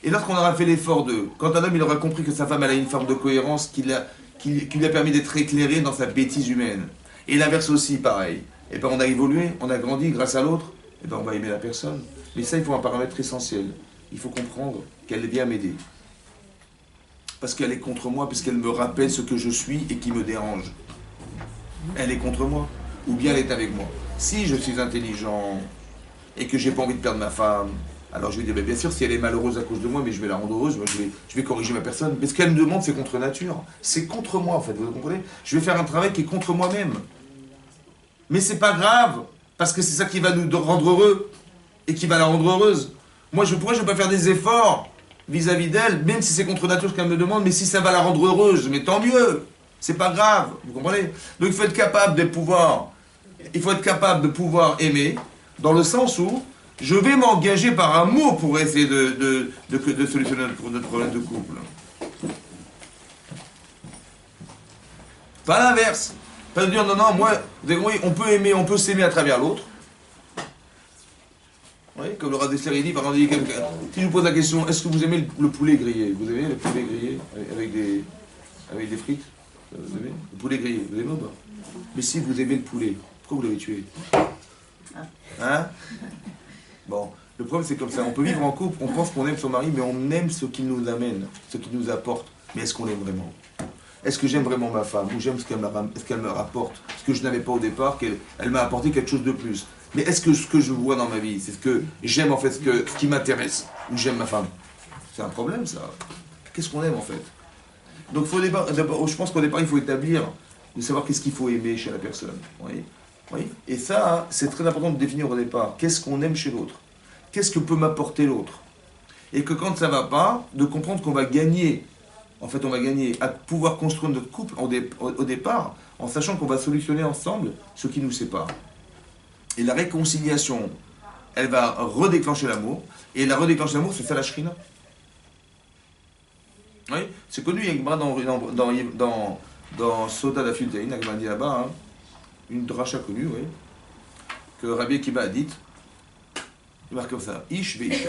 Et lorsqu'on aura fait l'effort quand un homme il aura compris que sa femme elle a une forme de cohérence qui lui a permis d'être éclairé dans sa bêtise humaine, et l'inverse aussi pareil, et ben on a évolué, on a grandi grâce à l'autre, et ben on va aimer la personne. Mais ça il faut un paramètre essentiel, il faut comprendre qu'elle vient m'aider. Parce qu'elle est contre moi, puisqu'elle me rappelle ce que je suis et qui me dérange. Elle est contre moi, ou bien elle est avec moi. Si je suis intelligent et que j'ai pas envie de perdre ma femme, alors je vais dire, bien sûr, si elle est malheureuse à cause de moi, mais je vais la rendre heureuse, moi, je vais corriger ma personne. Mais ce qu'elle me demande, c'est contre nature. C'est contre moi, en fait, vous comprenez? Je vais faire un travail qui est contre moi-même. Mais c'est pas grave, parce que c'est ça qui va nous rendre heureux, et qui va la rendre heureuse. Pourquoi je vais pas faire des efforts vis-à-vis d'elle, même si c'est contre nature ce qu'elle me demande, mais si ça va la rendre heureuse, mais tant mieux, c'est pas grave, vous comprenez? Donc il faut être capable de pouvoir aimer, dans le sens où je vais m'engager par amour pour essayer de solutionner notre problème de couple. Pas l'inverse. Pas de dire non, moi, vous avez compris, on peut aimer, on peut s'aimer à travers l'autre. Oui, comme le Rav Dessler dit, par exemple, si je vous pose la question, est-ce que vous aimez le poulet grillé? Vous aimez le poulet grillé avec des frites? Vous aimez le poulet grillé? Vous aimez ou pas? Mais si vous aimez le poulet, pourquoi vous l'avez tué? Hein? Bon, le problème c'est comme ça, on peut vivre en couple, on pense qu'on aime son mari, mais on aime ce qu'il nous amène, ce qu'il nous apporte. Mais est-ce qu'on l'aime vraiment? Est-ce que j'aime vraiment ma femme? Ou j'aime ce qu'elle me rapporte? Ce que je n'avais pas au départ, qu'elle m'a apporté quelque chose de plus. Mais est-ce que ce que je vois dans ma vie, c'est ce que j'aime en fait, ce qui m'intéresse? Ou j'aime ma femme? C'est un problème ça. Qu'est-ce qu'on aime en fait? Donc je pense qu'au départ il faut établir, de savoir qu'est-ce qu'il faut aimer chez la personne. Oui. Et ça, c'est très important de définir au départ. Qu'est-ce qu'on aime chez l'autre? Qu'est-ce que peut m'apporter l'autre? Et que quand ça ne va pas, de comprendre qu'on va gagner. En fait, on va gagner à pouvoir construire notre couple au départ, en sachant qu'on va solutionner ensemble ce qui nous sépare. Et la réconciliation, elle va redéclencher l'amour. Et la redéclencher l'amour, c'est ça la shrina. Oui, c'est connu, il y a une dans Sota d'Afiltaïn, il dit là-bas, hein, une dracha connue, oui, que Rabbi Akiva a dite Il marque comme ça, Ish veisha.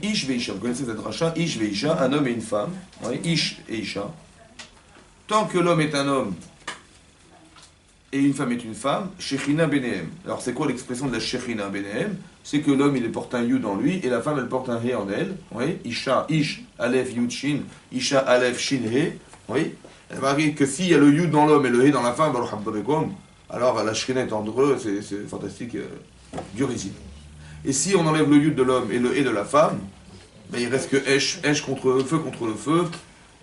Ish veisha, vous connaissez cette rachat, Ish veisha, un homme et une femme. Ouais, Ish et Isha. Tant que l'homme est un homme et une femme est une femme, Shechina Benehem. Alors c'est quoi l'expression de la Shechina Benehem? C'est que l'homme il porte un yud en lui et la femme elle porte un he en elle. Oui, Isha, Ish, Aleph, Yud, Shin, Isha, Aleph, Shin, he. Oui, elle va dire que s'il y a le yud dans l'homme et le he dans la femme, alors la Shechina est entre eux, c'est fantastique, dur ici. Et si on enlève le yud de l'homme et le he de la femme, ben il reste que Esh contre le feu,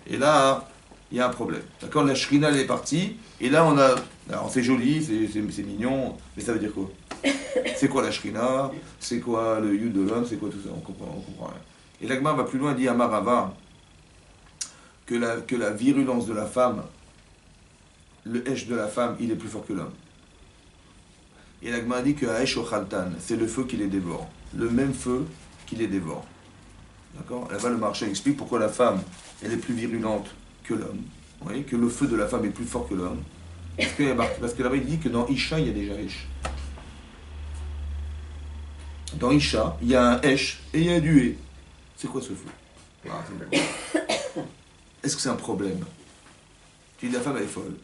et là, il y a un problème. D'accord, la Shrina elle est partie, et là on a. Alors c'est joli, c'est mignon, mais ça veut dire quoi? C'est quoi la Shrina? C'est quoi le yud de l'homme? C'est quoi tout ça? On comprend rien. Et l'Agma va plus loin, dit à Marava que la virulence de la femme, le Esh de la femme, il est plus fort que l'homme. Et l'Agma dit que Esh Ochaltan, c'est le feu qui les dévore. Le même feu qui les dévore. D'accord? Là-bas, le marché explique pourquoi la femme, elle est plus virulente que l'homme. Vous voyez, que le feu de la femme est plus fort que l'homme. Parce que là-bas, il dit que dans Isha, il y a déjà Esh. Dans Isha, il y a un Esh et il y a du He. C'est quoi ce feu? Est-ce que c'est un problème? Tu dis la femme, elle est folle.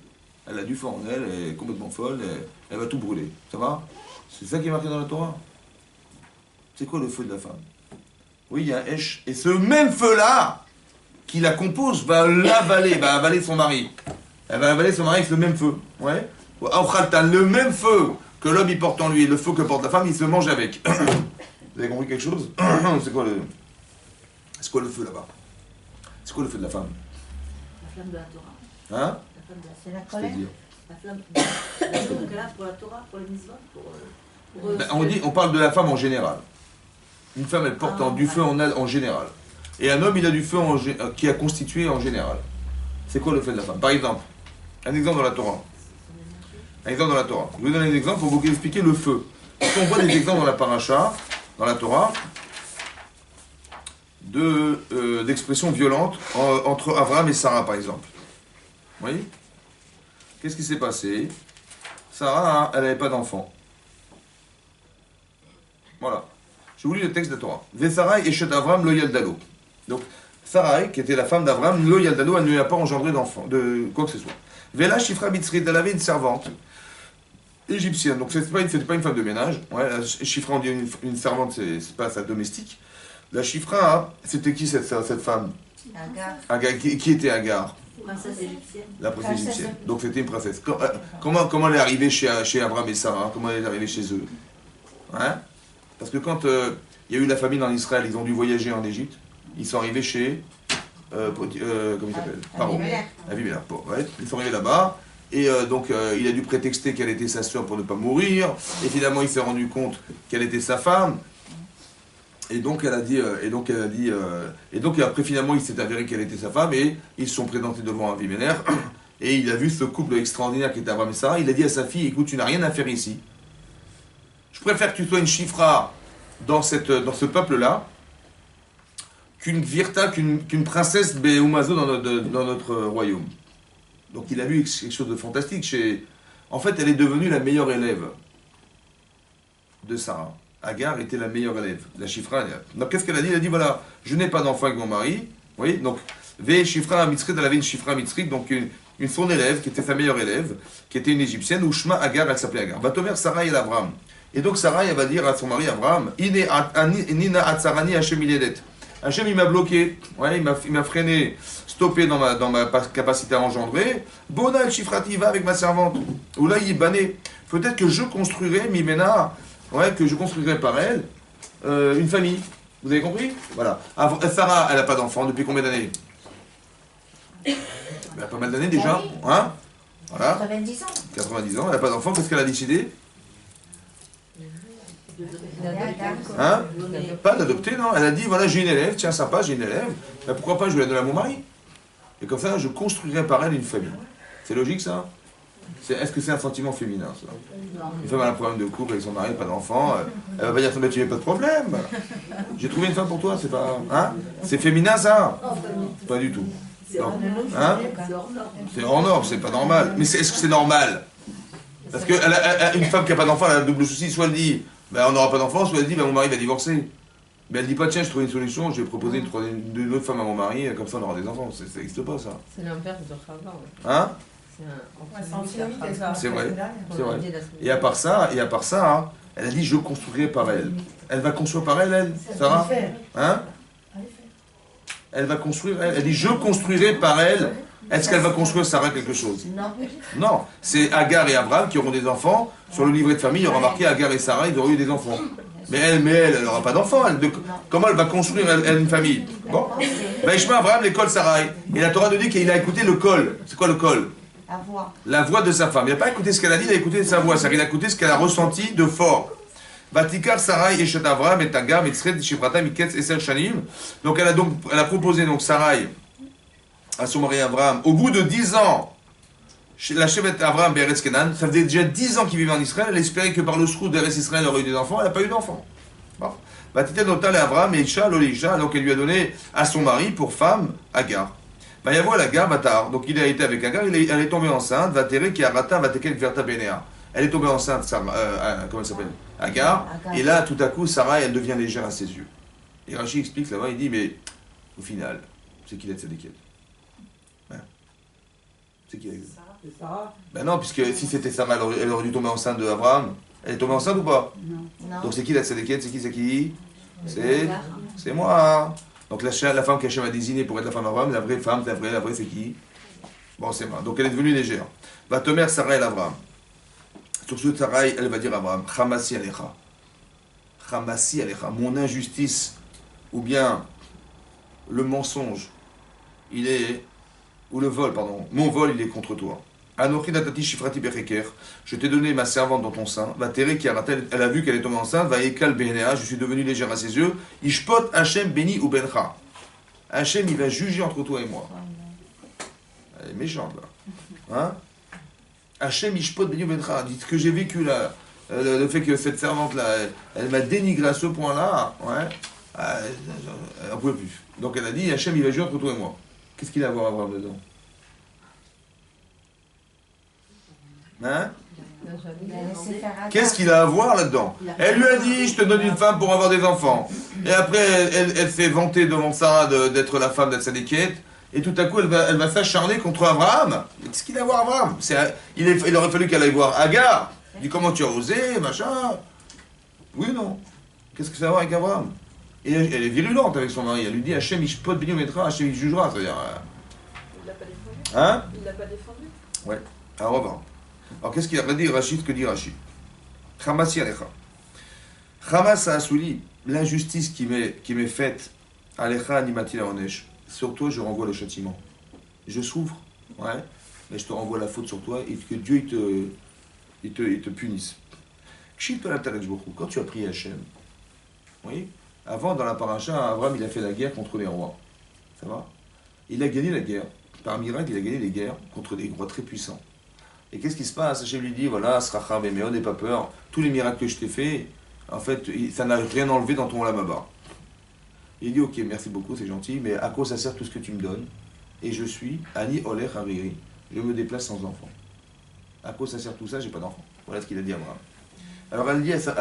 Elle a du feu en elle, elle est complètement folle, elle va tout brûler. Ça va? C'est ça qui est marqué dans la Torah. C'est quoi le feu de la femme? Oui, il y a un Esh. Et ce même feu-là, qui la compose, va avaler son mari. Elle va avaler son mari avec le même feu. Ouais. Le même feu que l'homme il porte en lui et le feu que porte la femme, il se mange avec. Vous avez compris quelque chose? C'est quoi le feu là-bas? C'est quoi le feu de la femme? La flamme de la Torah. Hein? C'est la colère. La flamme qu'elle a pour la Torah, pour les mitzvot, On parle de la femme en général. Une femme, elle porte du feu en général. Et un homme, il a du feu qui a constitué en général. C'est quoi le feu de la femme? Par exemple, un exemple dans la Torah. Un exemple dans la Torah. Je vais vous donner un exemple pour vous expliquer le feu. On voit des exemples dans la paracha, dans la Torah, d'expressions violentes entre Abraham et Sarah, par exemple. Vous voyez? Qu'est-ce qui s'est passé? Sarah, elle n'avait pas d'enfant. Voilà. Je vous lis le texte de la Torah. Vesarai et Shet Avram lo yaldalo. Donc, Sarai, qui était la femme d'Avram, lo yaldalo, elle ne lui a pas engendré d'enfant, de quoi que ce soit. Vela Shifra Mitzrit, elle avait une servante égyptienne. Donc, c'était pas une femme de ménage. Ouais, la Shifra, on dit une servante, c'est pas sa domestique. La Shifra, c'était qui cette femme? Agar. Qui était Agar? princesse égyptienne. La princesse égyptienne. Donc, c'était une princesse. Comment elle est arrivée chez Abraham et Sarah? Comment elle est arrivée chez eux? Hein? Parce que quand il y a eu la famine en Israël, ils ont dû voyager en Égypte. Ils sont arrivés chez... comment il s'appelle? Pardon. Avimelech. Ouais. Ils sont arrivés là-bas. Et donc, il a dû prétexter qu'elle était sa sœur pour ne pas mourir. Et finalement, il s'est rendu compte qu'elle était sa femme. Et donc, et donc après, finalement, il s'est avéré qu'elle était sa femme. Et ils se sont présentés devant Avimelech. Et il a vu ce couple extraordinaire qui était Abraham et Sarah. Il a dit à sa fille, écoute, tu n'as rien à faire ici. Je préfère que tu sois une Shifra dans ce peuple-là qu'une Virta, qu'une princesse Béoumazo dans notre royaume. Donc il a vu quelque chose de fantastique. En fait, elle est devenue la meilleure élève de Sarah. Agar était la meilleure élève, la Shifra. Donc qu'est-ce qu'elle a dit? Elle a dit, voilà, je n'ai pas d'enfant avec mon mari. Vous voyez, donc, Ve Shifra Mitzrit, elle avait une Shifra Mitzrit, donc son élève, qui était sa meilleure élève, qui était une égyptienne, ou Shema Agar, elle s'appelait Agar. Vatomer Sarah et Abraham. Et donc Sarah, elle va dire à son mari Abraham, Nina Atzarani Hashem Iledet. Hashem, il m'a bloqué, ouais, il m'a freiné, stoppé dans ma capacité à engendrer. Bona el Shifrati, va avec ma servante. Ou là, il est banné. Peut-être que je construirai, Mimena, ouais, que je construirai par elle, une famille. Vous avez compris? Voilà. Sarah, elle n'a pas d'enfant depuis combien d'années? Elle a pas mal d'années déjà. Hein? Voilà. 90 ans. 90 ans, elle n'a pas d'enfant, qu'est-ce qu'elle a décidé? Hein? Pas d'adopter, non. Elle a dit, voilà, j'ai une élève, tiens, sympa, j'ai une élève, mais pourquoi pas, je vais la donner à mon mari. Et comme ça, je construirai par elle une famille. C'est logique, ça? Est-ce que c'est un sentiment féminin, ça? Une femme a un problème de couple avec son mari, pas d'enfant, elle va pas dire, mais tu n'as pas de problème. J'ai trouvé une femme pour toi, c'est pas... Hein? C'est féminin, ça? Pas du tout. Non. Hein? C'est hors norme, c'est pas normal. Mais est-ce que c'est normal? Parce qu'une femme qui n'a pas d'enfant, elle a un double souci. Soit elle dit, Ben, on n'aura pas d'enfant, soit elle dit, ben, mon mari va divorcer. Mais elle dit pas, tiens, je trouve une solution, je vais proposer une autre femme à mon mari, comme ça on aura des enfants. Ça n'existe pas, ça. C'est l'inverse de Chava, ouais. Hein? C'est vrai. C'est vrai. Et à part ça, hein, elle a dit, je construirai par elle. Elle va construire par elle, Sarah? Hein? Elle va construire, elle dit, je construirai par elle. Est-ce qu'elle va construire, Sarah, quelque chose? Non. C'est Agar et Abraham qui auront des enfants. Sur le livret de famille, il y aura marqué Agar et Sarah, ils auront eu des enfants. Mais elle n'aura pas d'enfants. Comment elle va construire une famille? Bon. Vaishma Abraham, l'école Sarai. Et la Torah nous dit qu'il a écouté le col. C'est quoi le col? La voix de sa femme. Il n'a pas écouté ce qu'elle a dit, il a écouté sa voix. C'est-à-dire qu'il a écouté ce qu'elle a ressenti de fort. Vatikar Sarai et Shet Avraham et Tagar, Mitzred, Shiprata, Miketz, Eser Shanim. Donc elle a proposé Sarai à son mari Abraham. Au bout de 10 ans, la Shevet Avraham Be'eretz Kenan, ça faisait déjà 10 ans qu'il vivait en Israël. Elle espérait que par le sroud d'Eretz Israël, elle aurait eu des enfants. Elle n'a pas eu d'enfants. Bon. Vatite Notal et Avraham et Isha, Lolisha. Donc elle lui a donné à son mari pour femme Agar. Va y avoir Agar, Batar. Donc il a été avec Agar, elle est tombée enceinte. Vatere qui arata, Vatekel Verta Benea. Elle est tombée enceinte, comment elle s'appelle? Agar. Et là, tout à coup, Sarah, elle devient légère à ses yeux. Et Rashi explique là-bas, il dit, mais au final, c'est qui la tzadékette? Hein? C'est qui la Sarah. Ben non, puisque si c'était Sarah, elle aurait dû tomber enceinte de Abraham. Elle est tombée enceinte ou pas? Non. Donc c'est qui la tzadékette? C'est qui? C'est moi. Donc la femme qu'Hachem a désignée pour être la femme d'Abraham, la vraie femme, la vraie c'est qui? Bon, c'est moi. Donc elle est devenue légère. Va te mère Sarah et Abraham. Sur ce Sarah, elle va dire à Abraham, Chamasi alecha. Chamasi alecha. Mon injustice, ou bien le mensonge, ou le vol, pardon. Mon vol, il est contre toi. Anochi natati shifrati becheker. Je t'ai donné ma servante dans ton sein. Va terre qui elle a vu qu'elle est tombée enceinte. Va ekal behenea. Je suis devenu légère à ses yeux. Ishpot Hachem beni ou bencha. Hachem, il va juger entre toi et moi. Elle est méchante là. Hein? Hachem ishpot beni ou bencha. Dites que j'ai vécu là. Le fait que cette servante là, elle m'a dénigré à ce point-là. Ouais. Elle n'en pouvait plus. Donc elle a dit Hachem, il va juger entre toi et moi. Qu'est-ce qu'il a à voir dedans? Hein? Qu'est-ce qu'il a à voir là-dedans? Elle lui a dit, je te donne une femme pour avoir des enfants. Et après, elle s'est vantée devant Sarah d'être la femme d'Al-Sadéket. Et tout à coup, elle va s'acharner contre Abraham. Qu'est-ce qu'il a à voir, Abraham? Il aurait fallu qu'elle aille voir Agar. Il dit, comment tu as osé, machin? Oui ou non? Qu'est-ce que ça a à voir avec Abraham? Et elle est virulente avec son mari. Elle lui dit, Hachem, Ishpot Beni Metra, Hachem, il jugera. C'est-à-dire. Il l'a pas défendu? Hein? Il l'a pas défendu? Ouais. Alors, on va voir. Alors, qu'est-ce qu'il a dit Rachid? Que dit Rachid? Chamasi alecha. Chamas asuli, l'injustice qui m'est faite, alecha animati la onesh. Sur toi, je renvoie le châtiment. Je souffre, ouais, mais je te renvoie la faute sur toi et que Dieu il te punisse. Quand tu as prié Hachem, oui, avant dans la paracha, Abraham il a fait la guerre contre les rois. Ça va? Il a gagné la guerre. Par miracle, il a gagné les guerres contre des rois très puissants. Et qu'est-ce qui se passe? Hachem lui dit, voilà, Srachar Bemeod, n'aie pas peur, tous les miracles que je t'ai fait, en fait, ça n'a rien enlevé dans ton Olamaba. Il dit, ok, merci beaucoup, c'est gentil, mais à quoi ça sert tout ce que tu me donnes? Et je suis Ani Oler Hariri, je me déplace sans enfant. À quoi ça sert tout ça? J'ai pas d'enfant. Voilà ce qu'il a dit à Abraham. Alors,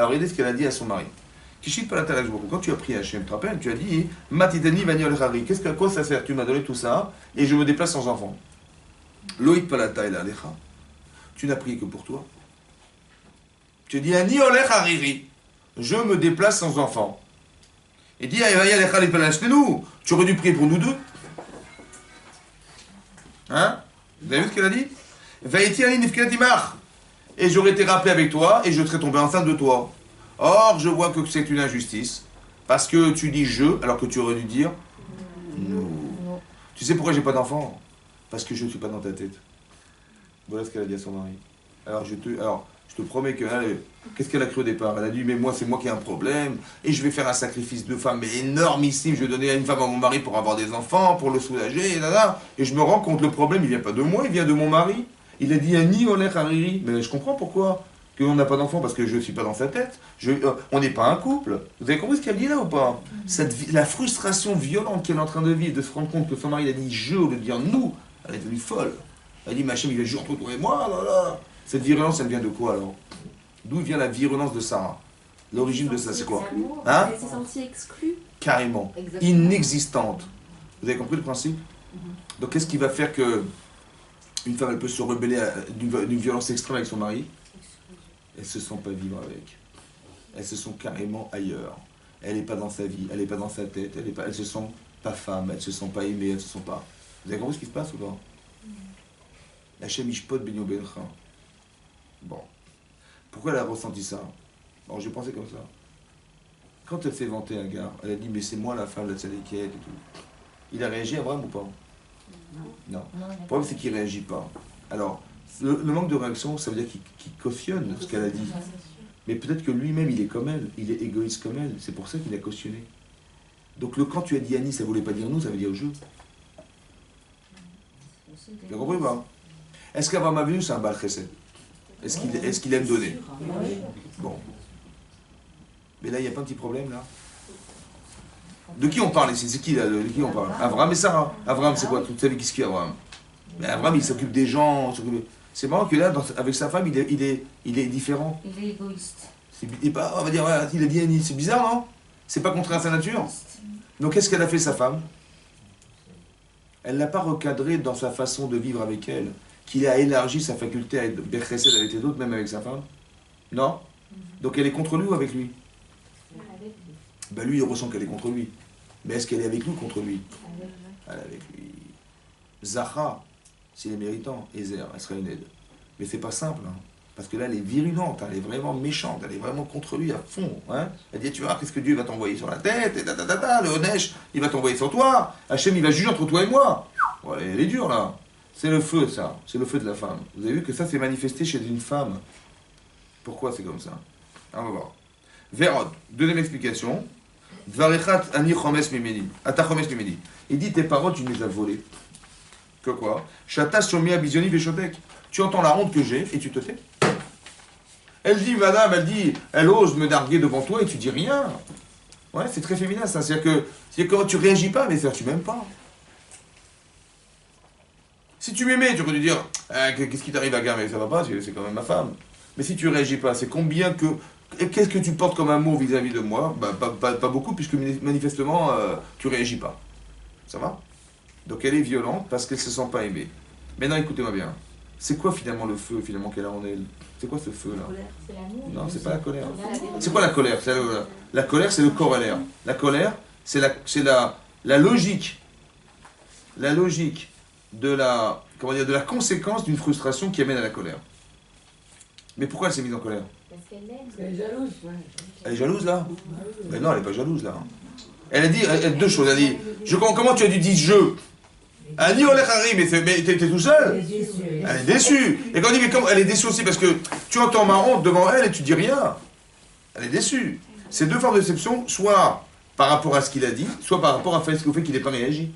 regardez ce qu'elle a dit à son mari. Kishit Palatalak beaucoup. Quand tu as pris Hachem, tu te rappelles, tu as dit, Matitani Vani Oler Hariri, à quoi ça sert? Tu m'as donné tout ça, et je me déplace sans enfant. Loït Palata el Alecha. Tu n'as prié que pour toi. Tu dis Ani Oler Hariri, je me déplace sans enfant. Et dit nous, tu aurais dû prier pour nous deux. Hein? Vous avez vu ce qu'elle a dit? Et j'aurais été rappelé avec toi et je serais tombé enceinte de toi. Or, je vois que c'est une injustice. Parce que tu dis je, alors que tu aurais dû dire nous. Tu sais pourquoi j'ai pas d'enfant? Parce que je ne suis pas dans ta tête. Voilà ce qu'elle a dit à son mari. Alors, je te promets que qu'est-ce qu'elle a cru au départ? Elle a dit, mais moi, c'est moi qui ai un problème, et je vais faire un sacrifice de femme énormissime, je vais donner une femme à mon mari pour avoir des enfants, pour le soulager, et je me rends compte, le problème, il vient pas de moi, il vient de mon mari. Il a dit, Ani Oler Hariri. Mais je comprends pourquoi. Qu'on n'a pas d'enfant, parce que je ne suis pas dans sa tête. On n'est pas un couple. Vous avez compris ce qu'elle dit là ou pas? La frustration violente qu'elle est en train de vivre, de se rendre compte que son mari il a dit je au lieu de dire nous, elle est devenue folle. Elle a dit, Machem, il va jouer entre toi et moi, là. Cette virulence, elle vient de quoi alors? D'où vient la virulence de Sarah? L'origine de ça, c'est quoi? L'amour, Hein? elle s'est sentie exclue. Carrément. Exactement. Inexistante. Vous avez compris le principe? Donc qu'est-ce qui va faire que une femme elle peut se rebeller d'une violence extrême avec son mari? Elle ne se sent pas vivre avec. Elle se sent carrément ailleurs. Elle n'est pas dans sa vie, elle n'est pas dans sa tête, elle se sent pas femme, elle se sent pas aimée, elle se sent pas. Vous avez compris ce qui se passe ou pas? Hachem Ishpot Ben Yobencha. Bon. Pourquoi elle a ressenti ça? Bon, j'ai pensé comme ça. Quand elle s'est vantée un gars, elle a dit mais c'est moi la femme de la tzadékette et tout. Il a réagi à Abraham ou pas? Non. Le problème c'est qu'il ne réagit pas. Alors, le manque de réaction, ça veut dire qu'il cautionne ce qu'elle a dit. Mais peut-être que lui-même, il est comme elle, il est égoïste comme elle, c'est pour ça qu'il a cautionné. Donc quand tu as dit Annie, ça ne voulait pas dire nous, ça veut dire je. Tu as compris ou pas? Est-ce qu'Abraham Avinu, c'est un Baal Chesed? Est-ce qu'il aime donner? Bon. Mais là, il n'y a pas un petit problème, là? De qui on parle ici? C'est qui, là? De qui on parle? Abraham et Sarah. Abraham, c'est quoi? Toute sa vie, qu'est-ce qu'il y a, Abraham? Mais Abraham, il s'occupe des gens. C'est marrant que là, avec sa femme, il est différent. Il est égoïste. On va dire, ouais, il a dit Annie. C'est bizarre, non? C'est pas contraire à sa nature? Donc, qu'est-ce qu'elle a fait, sa femme? Elle l'a pas recadré dans sa façon de vivre avec elle, qu'il a élargi sa faculté à être berchesed avec les autres, même avec sa femme? Non? Donc, elle est contre lui ou avec lui? Ben lui, il ressent qu'elle est contre lui. Mais est-ce qu'elle est avec lui ou contre lui? Elle est avec lui. Zahra, s'il est méritant, Ezer, elle sera une aide. Mais c'est pas simple, hein, parce que là, elle est virulente, elle est vraiment méchante, elle est vraiment contre lui à fond. Hein. Elle dit, tu vois, qu'est-ce que Dieu va t'envoyer sur la tête, et le Honesh, il va t'envoyer sur toi, Hachem, il va juger entre toi et moi. Ouais, elle est dure, là. C'est le feu, ça. C'est le feu de la femme. Vous avez vu que ça, c'est manifesté chez une femme. Pourquoi c'est comme ça? On va voir. Vérod, deuxième explication. Varechat ani chomes mimeni. Ata chomes mimeni. Il dit, tes paroles, tu me les as volées. Que quoi? Chata shomi abisioni veshotek. Tu entends la honte que j'ai et tu te tais. Elle dit, madame, elle ose me narguer devant toi et tu dis rien. Ouais, c'est très féminin ça. C'est-à-dire que quand tu réagis pas, mais c'est-à-dire que tu m'aimes pas. Si tu m'aimais, tu aurais dû dire, qu'est-ce qui t'arrive à gars, mais ça va pas, c'est quand même ma femme. Mais si tu réagis pas, c'est combien que... Qu'est-ce que tu portes comme amour vis-à-vis de moi? Bah, pas beaucoup, puisque manifestement, tu réagis pas. Ça va? Donc elle est violente parce qu'elle se sent pas aimée. Maintenant, écoutez-moi bien. C'est quoi finalement le feu finalement qu'elle a en elle? C'est quoi ce feu-là? C'est l'amour. Non, c'est pas la colère. C'est quoi la colère? La colère, c'est le corollaire. La colère, c'est la logique. La logique de la, comment dire, de la conséquence d'une frustration qui amène à la colère. Mais pourquoi elle s'est mise en colère? Parce qu'elle l'aime. Elle est jalouse, ouais. Elle est jalouse là? Mais non, elle n'est pas jalouse là. Elle a dit deux choses. Elle a dit, comment tu as dû dire je? Elle a dit Olechari, mais t'es tout seul. Elle est déçue. Et quand on dit mais comment? Elle est déçue aussi parce que tu entends ma honte devant elle et tu dis rien. Elle est déçue. C'est deux formes de déception, soit par rapport à ce qu'il a dit, soit par rapport au fait qu'il n'ait pas réagi.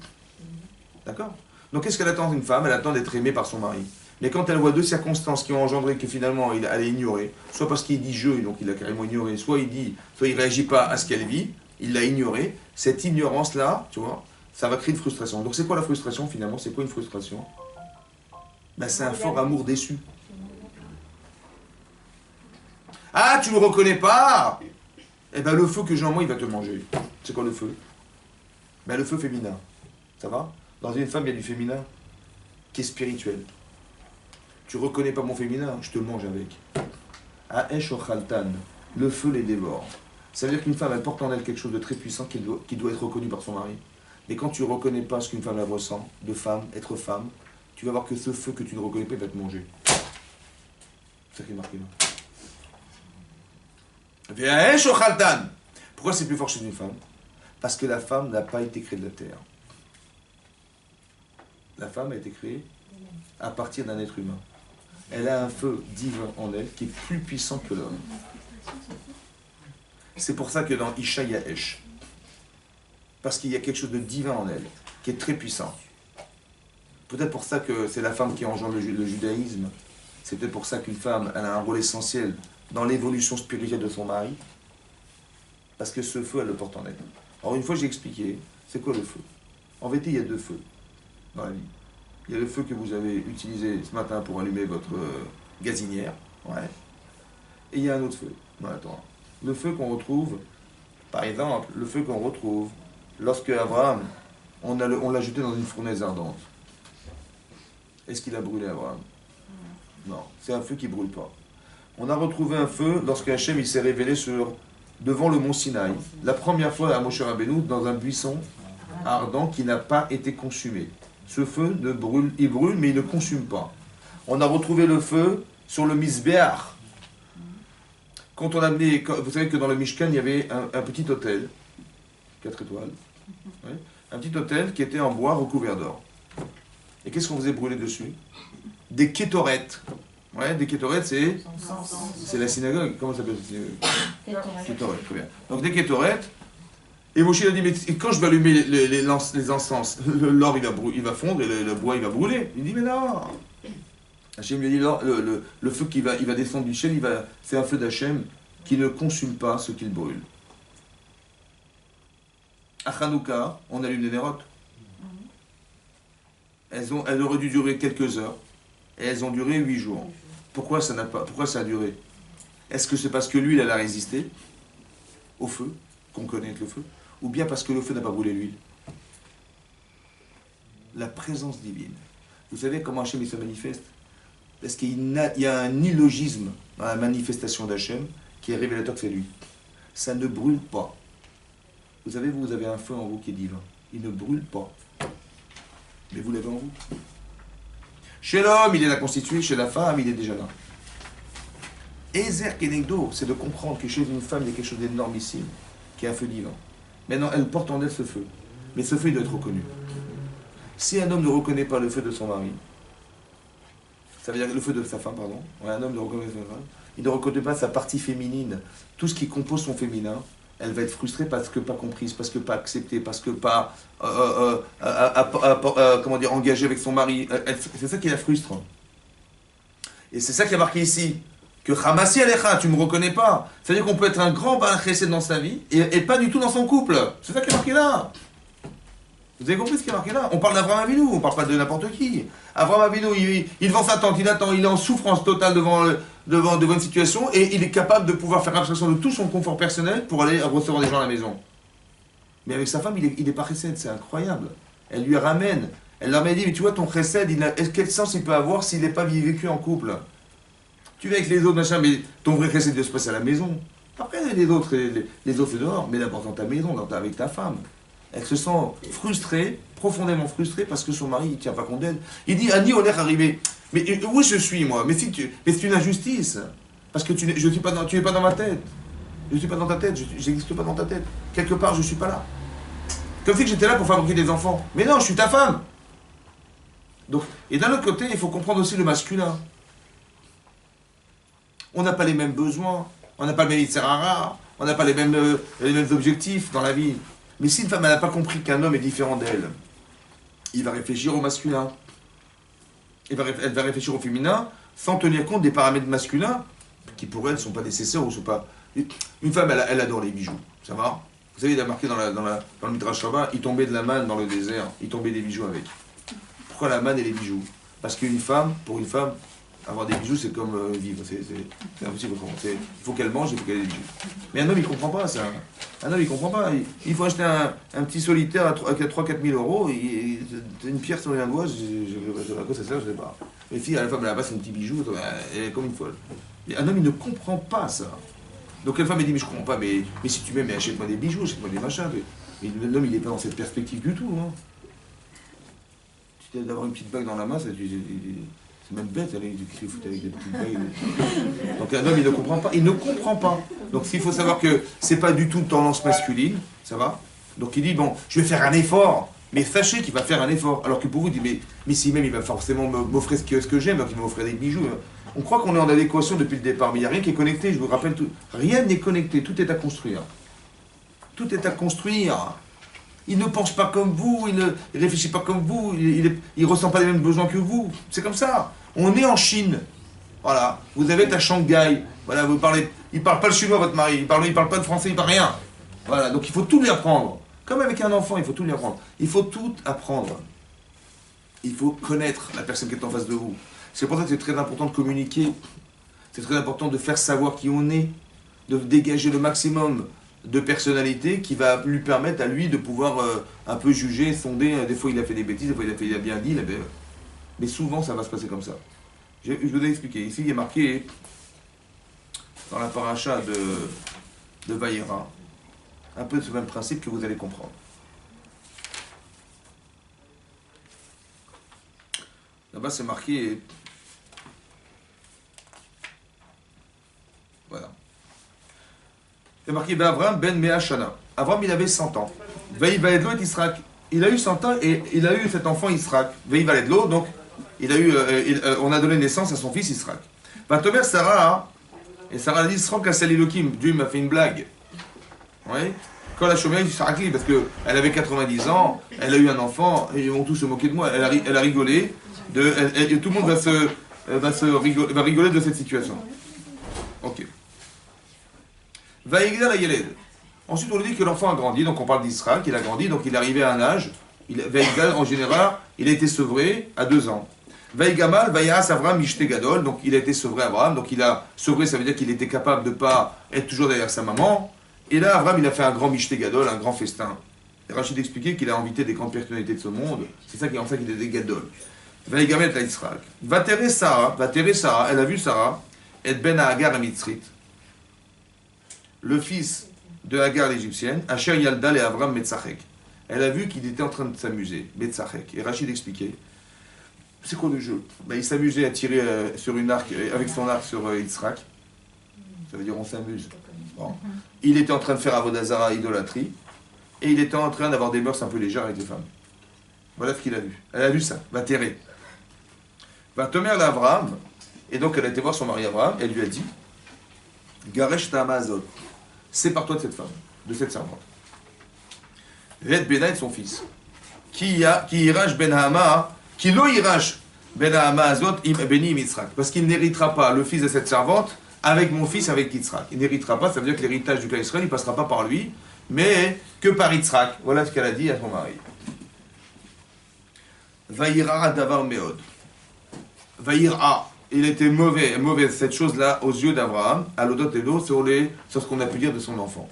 D'accord? Donc qu'est-ce qu'elle attend d'une femme? Elle attend d'être aimée par son mari. Mais quand elle voit deux circonstances qui ont engendré que finalement elle est ignorée, soit parce qu'il dit je, et donc il a carrément ignoré, soit il réagit pas à ce qu'elle vit, il l'a ignoré, cette ignorance-là, tu vois, ça va créer une frustration. Donc c'est quoi la frustration finalement? C'est quoi une frustration? Ben, c'est un fort amour déçu. Ah, tu ne me reconnais pas? Eh ben le feu que j'ai en moi, il va te manger. C'est quoi le feu? Ben le feu féminin. Ça va? Dans une femme, il y a du féminin qui est spirituel. Tu reconnais pas mon féminin, je te mange avec. Aesh ochaltan, le feu les dévore. Ça veut dire qu'une femme, elle porte en elle quelque chose de très puissant qui doit être reconnu par son mari. Mais quand tu ne reconnais pas ce qu'une femme la ressent, de femme, être femme, tu vas voir que ce feu que tu ne reconnais pas, il va te manger. C'est ça qui est marqué là. Aesh ochaltan. Pourquoi c'est plus fort chez une femme? Parce que la femme n'a pas été créée de la terre. La femme a été créée à partir d'un être humain. Elle a un feu divin en elle qui est plus puissant que l'homme. C'est pour ça que dans Isha, il y a Esh. Parce qu'il y a quelque chose de divin en elle, qui est très puissant. Peut-être pour ça que c'est la femme qui engendre le judaïsme. C'est peut-être pour ça qu'une femme, elle a un rôle essentiel dans l'évolution spirituelle de son mari. Parce que ce feu, elle le porte en elle. Alors une fois, j'ai expliqué, c'est quoi le feu? En vérité, il y a deux feux dans la vie. Il y a le feu que vous avez utilisé ce matin pour allumer votre gazinière. Ouais. Et il y a un autre feu dans la Torah. le feu qu'on retrouve, par exemple, le feu qu'on retrouve lorsque Abraham, on l'a jeté dans une fournaise ardente. Est-ce qu'il a brûlé Abraham? Non, c'est un feu qui ne brûle pas. On a retrouvé un feu lorsque Hachem il s'est révélé devant le mont Sinaï, la première fois à Moshe Rabbeinu, dans un buisson ardent qui n'a pas été consumé. Ce feu il brûle, mais il ne consume pas. On a retrouvé le feu sur le Misbéach. Quand on a amené, vous savez que dans le Mishkan, il y avait un petit hôtel, 4 étoiles, oui, un petit hôtel qui était en bois recouvert d'or. Et qu'est-ce qu'on faisait brûler dessus? Des kétorettes. Ouais, des kétorettes, c'est la synagogue. Comment ça s'appelle la synagogue? Kétorettes, très bien. Donc des kétorettes. Et Moshe a dit, mais quand je vais allumer les encens, l'or il va fondre et le bois il va brûler. Il dit, mais non. Hachem lui a dit, le feu il va descendre du ciel, c'est un feu d'Hachem qui ne consume pas ce qu'il brûle. À Hanouka, on allume des nérotes. Elles auraient dû durer quelques heures. Et elles ont duré 8 jours. Pourquoi ça a duré? Est-ce que c'est parce que l'huile, elle a résisté au feu, qu'on connaît le feu, ou bien parce que le feu n'a pas brûlé l'huile? La présence divine. Vous savez comment Hachem se manifeste? Parce qu'il y a un illogisme dans la manifestation d'Hachem qui est révélateur que c'est lui. Ça ne brûle pas. Vous savez, vous avez un feu en vous qui est divin. Il ne brûle pas. Mais vous l'avez en vous. Chez l'homme, il est là constitué, chez la femme, il est déjà là. Ezer Kenegdo, c'est de comprendre que chez une femme, il y a quelque chose d'énormissime, qui est un feu divin. Maintenant, elle porte en elle ce feu. Mais ce feu, il doit être reconnu. Si un homme ne reconnaît pas le feu de son mari, ça veut dire le feu de sa femme, pardon. Ouais, un homme ne reconnaît pas sa femme, il ne reconnaît pas sa partie féminine, tout ce qui compose son féminin, elle va être frustrée parce que pas comprise, parce que pas acceptée, parce que pas comment dire, engagée avec son mari. C'est ça qui la frustre. Et c'est ça qui a marqué ici. Que Hamassi Alecha, tu ne me reconnais pas. C'est-à-dire qu'on peut être un grand Baal Chesed dans sa vie et pas du tout dans son couple. C'est ça qui est marqué là. Vous avez compris ce qui est marqué là? On parle d'Avraham Avinu, on ne parle pas de n'importe qui. Avraham Avinu, il vend sa tente, il attend, il est en souffrance totale devant une situation et il est capable de pouvoir faire abstraction de tout son confort personnel pour aller recevoir des gens à la maison. Mais avec sa femme, il est pas chesed, c'est incroyable. Elle lui ramène, elle leur a dit, mais tu vois, ton chesed, quel sens il peut avoir s'il n'est pas vécu en couple? Tu vas avec les autres, machin, mais ton vrai chesed doit se passer à la maison. Après, les autres, c'est dehors, mais d'abord dans ta maison, avec ta femme. Elle se sent frustrée, profondément frustrée, parce que son mari ne tient pas compte d'elle. Il dit, Annie, on est arrivé. Mais où je suis, moi? Mais c'est une injustice. Parce que tu n'es pas dans ma tête. Je ne suis pas dans ta tête, je n'existe pas dans ta tête. Quelque part, je ne suis pas là. Comme si j'étais là pour fabriquer des enfants. Mais non, je suis ta femme. Donc, et d'un autre côté, il faut comprendre aussi le masculin. On n'a pas les mêmes besoins, on n'a pas le même Yitzhara, on n'a pas les mêmes objectifs dans la vie. Mais si une femme n'a pas compris qu'un homme est différent d'elle, il va réfléchir au masculin. Elle va réfléchir au féminin sans tenir compte des paramètres masculins qui pour elle ne sont pas nécessaires ou sont pas... Une femme, elle adore les bijoux, ça va? Vous savez, il a marqué dans le Midrash Rabbah, il tombait de la manne dans le désert, il tombait des bijoux avec. Pourquoi la manne et les bijoux? Parce pour une femme, avoir des bijoux, c'est comme vivre, c'est impossible. Il faut qu'elle mange, il faut qu'elle ait des bijoux. Mais un homme, il ne comprend pas ça. Un homme, il ne comprend pas. Il faut acheter un petit solitaire à 3-4 000 euros, une pierre sur un doigt, à quoi ça sert, je ne sais pas. Les filles, à la femme, elle a pas son petit bijou, elle est comme une folle. Et un homme, il ne comprend pas ça. Donc la femme, elle dit, mais je ne comprends pas, mais si tu m'aimes, achète-moi des bijoux, achète-moi des machins. Mais l'homme, il n'est pas dans cette perspective du tout. Hein. Tu dois d'avoir une petite bague dans la main, c'est même bête, qu'est-ce qu'il faut avec des petites bagues. Donc un homme, il ne comprend pas. Il ne comprend pas. Donc il faut savoir que c'est pas du tout une tendance masculine, ça va? Donc il dit, bon, je vais faire un effort, mais sachez qu'il va faire un effort. Alors que pour vous, il dit, mais si même il va forcément m'offrir ce que j'aime, donc il va m'offrir des bijoux. On croit qu'on est en adéquation depuis le départ, mais il n'y a rien qui est connecté, je vous rappelle tout. Rien n'est connecté, tout est à construire. Tout est à construire. Il ne pense pas comme vous, il ne réfléchit pas comme vous, il ne ressent pas les mêmes besoins que vous. C'est comme ça. On est en Chine. Voilà. Vous avez été à Shanghai. Voilà, il ne parle pas le chinois, votre mari. Il ne parle pas de français, il ne parle rien. Voilà, donc il faut tout lui apprendre. Comme avec un enfant, il faut tout lui apprendre. Il faut tout apprendre. Il faut connaître la personne qui est en face de vous. C'est pour ça que c'est très important de communiquer. C'est très important de faire savoir qui on est. de dégager le maximum de personnalité qui va lui permettre à lui de pouvoir un peu juger, sonder. Des fois il a fait des bêtises, des fois il a bien dit, mais souvent ça va se passer comme ça. Je vous ai expliqué. Ici il est marqué dans la paracha de Vaïra, un peu ce même principe que vous allez comprendre. Là-bas c'est marqué, voilà. C'est marqué Avram ben Meashana. Avram il avait 100 ans. Vaïvaledlo et Israq. Il a eu 100 ans et il a eu cet enfant Israq. Vaïvaledlo, donc il a eu, on a donné naissance à son fils Israq. Vatomer Sarah, et Sarah a dit Srank Asel Elohim. Dieu m'a fait une blague. Oui. Quand la chômage Israq, parce qu'elle avait 90 ans, elle a eu un enfant, et ils vont tous se moquer de moi. Elle a rigolé. Tout le monde va rigoler de cette situation. Ok. Vaïgdal Ayeled. Ensuite, on nous dit que l'enfant a grandi, donc on parle d'Israël, qu'il a grandi, donc il est arrivé à un âge. Vaïgdal, en général, il a été sevré à 2 ans. Vaïgamal, Vaïas Avram Mishte Gadol, donc il a été sevré Abraham, donc il a sevré, ça veut dire qu'il était capable de ne pas être toujours derrière sa maman. Et là, Avram, il a fait un grand Mishte Gadol, un grand festin. Et Rachid expliquait qu'il a invité des grandes personnalités de ce monde, c'est ça qui est en fait qu'il était Gadol. Vaïgamal à Israël. Vatere Sarah, elle a vu Sarah, et Ben Hagar et Mitzrit. Le fils de Hagar l'égyptienne, Asher Yaldal et Avram Metzachek. Elle a vu qu'il était en train de s'amuser, Metzachek. Et Rachid expliquait, c'est quoi le jeu? Il s'amusait à tirer sur une arc, avec son arc sur Yitzhak. Ça veut dire on s'amuse. Bon. Il était en train de faire Avodazara, idolâtrie, et il était en train d'avoir des mœurs un peu légères avec les femmes. Voilà ce qu'il a vu. Elle a vu ça, va terrer. Va temer l'Avram, et donc elle a été voir son mari Abraham, elle lui a dit, Garesh Ta'amazot. Sépare-toi de cette femme, de cette servante. Red Benaï, son fils. Qui irache Ben Hama, qui lo irache Ben Hama Azot im Beni Yitzhak. Parce qu'il n'héritera pas le fils de cette servante avec mon fils, avec Yitzhak. Il n'héritera pas, ça veut dire que l'héritage du clan Israël, il ne passera pas par lui, mais que par Yitzhak. Voilà ce qu'elle a dit à son mari. Vaïra Davar Meod. Vaïra. Il était mauvais cette chose-là aux yeux d'Abraham, à l'odot et l'eau, sur ce qu'on a pu dire de son enfant.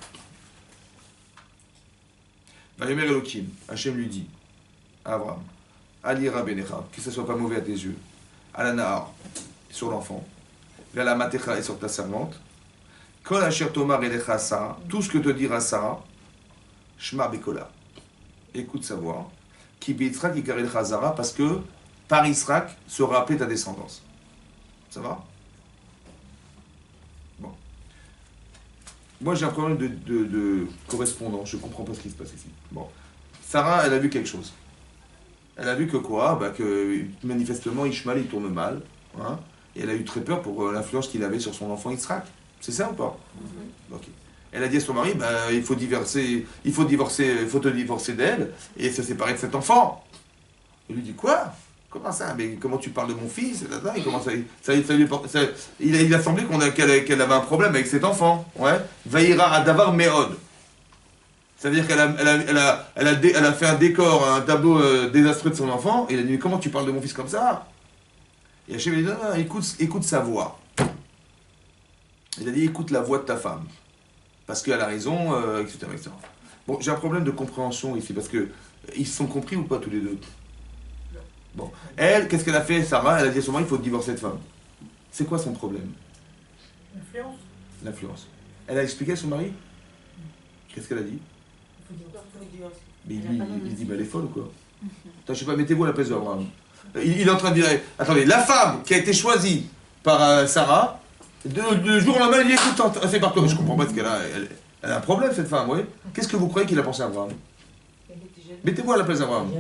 Vaïmer Elohim, Hachem lui dit à Abraham, Alira Benecha, que ce ne soit pas mauvais à tes yeux, Alanahar, sur l'enfant, vers la Matecha et sur ta servante, Kol Asher Tomar Elecha Sarah, tout ce que te dira Sarah, Shma Bekola, écoute sa voix, Ki Beitzrak Ikarel Chazara, parce que par Israq sera appelée ta descendance. Ça va? Bon. Moi, j'ai un problème de correspondance. Je ne comprends pas ce qui se passe ici. Bon. Sarah, elle a vu quelque chose. Elle a vu que quoi? Que manifestement, Ishmael, il tourne mal. Hein, et elle a eu très peur pour l'influence qu'il avait sur son enfant Yitzhak. C'est ça ou pas? Okay. Elle a dit à son mari, il faut te divorcer d'elle et se séparer de cet enfant. Il lui dit, quoi? Comment ça? Mais comment tu parles de mon fils? Il a semblé qu'elle avait un problème avec cet enfant. Ouais. Vaïra Adavar Meod. Ça veut dire qu'elle a fait un décor, un tableau désastreux de son enfant. Et il a dit, mais comment tu parles de mon fils comme ça? Et Hachem lui a dit, non, écoute sa voix. Il a dit, écoute la voix de ta femme. Parce qu'elle a raison, etc., etc. Bon, j'ai un problème de compréhension ici, parce que ils se sont compris ou pas tous les deux? Bon. Elle, qu'est-ce qu'elle a fait, Sarah? Elle a dit à son mari, il faut divorcer de femme. C'est quoi son problème? L'influence. Elle a expliqué à son mari? Qu'est-ce qu'elle a dit? Mais il dit, elle est folle ou quoi? Attends, je sais pas, mettez-vous à la place d'Abraham. Il est en train de dire, attendez, la femme qui a été choisie par Sarah, de jour au lendemain, il dit, écoute, c'est par toi. Je comprends pas ce qu'elle a. Elle a un problème, cette femme, oui. Qu'est-ce que vous croyez qu'il a pensé à Abraham? Mettez-vous à la place d'Abraham.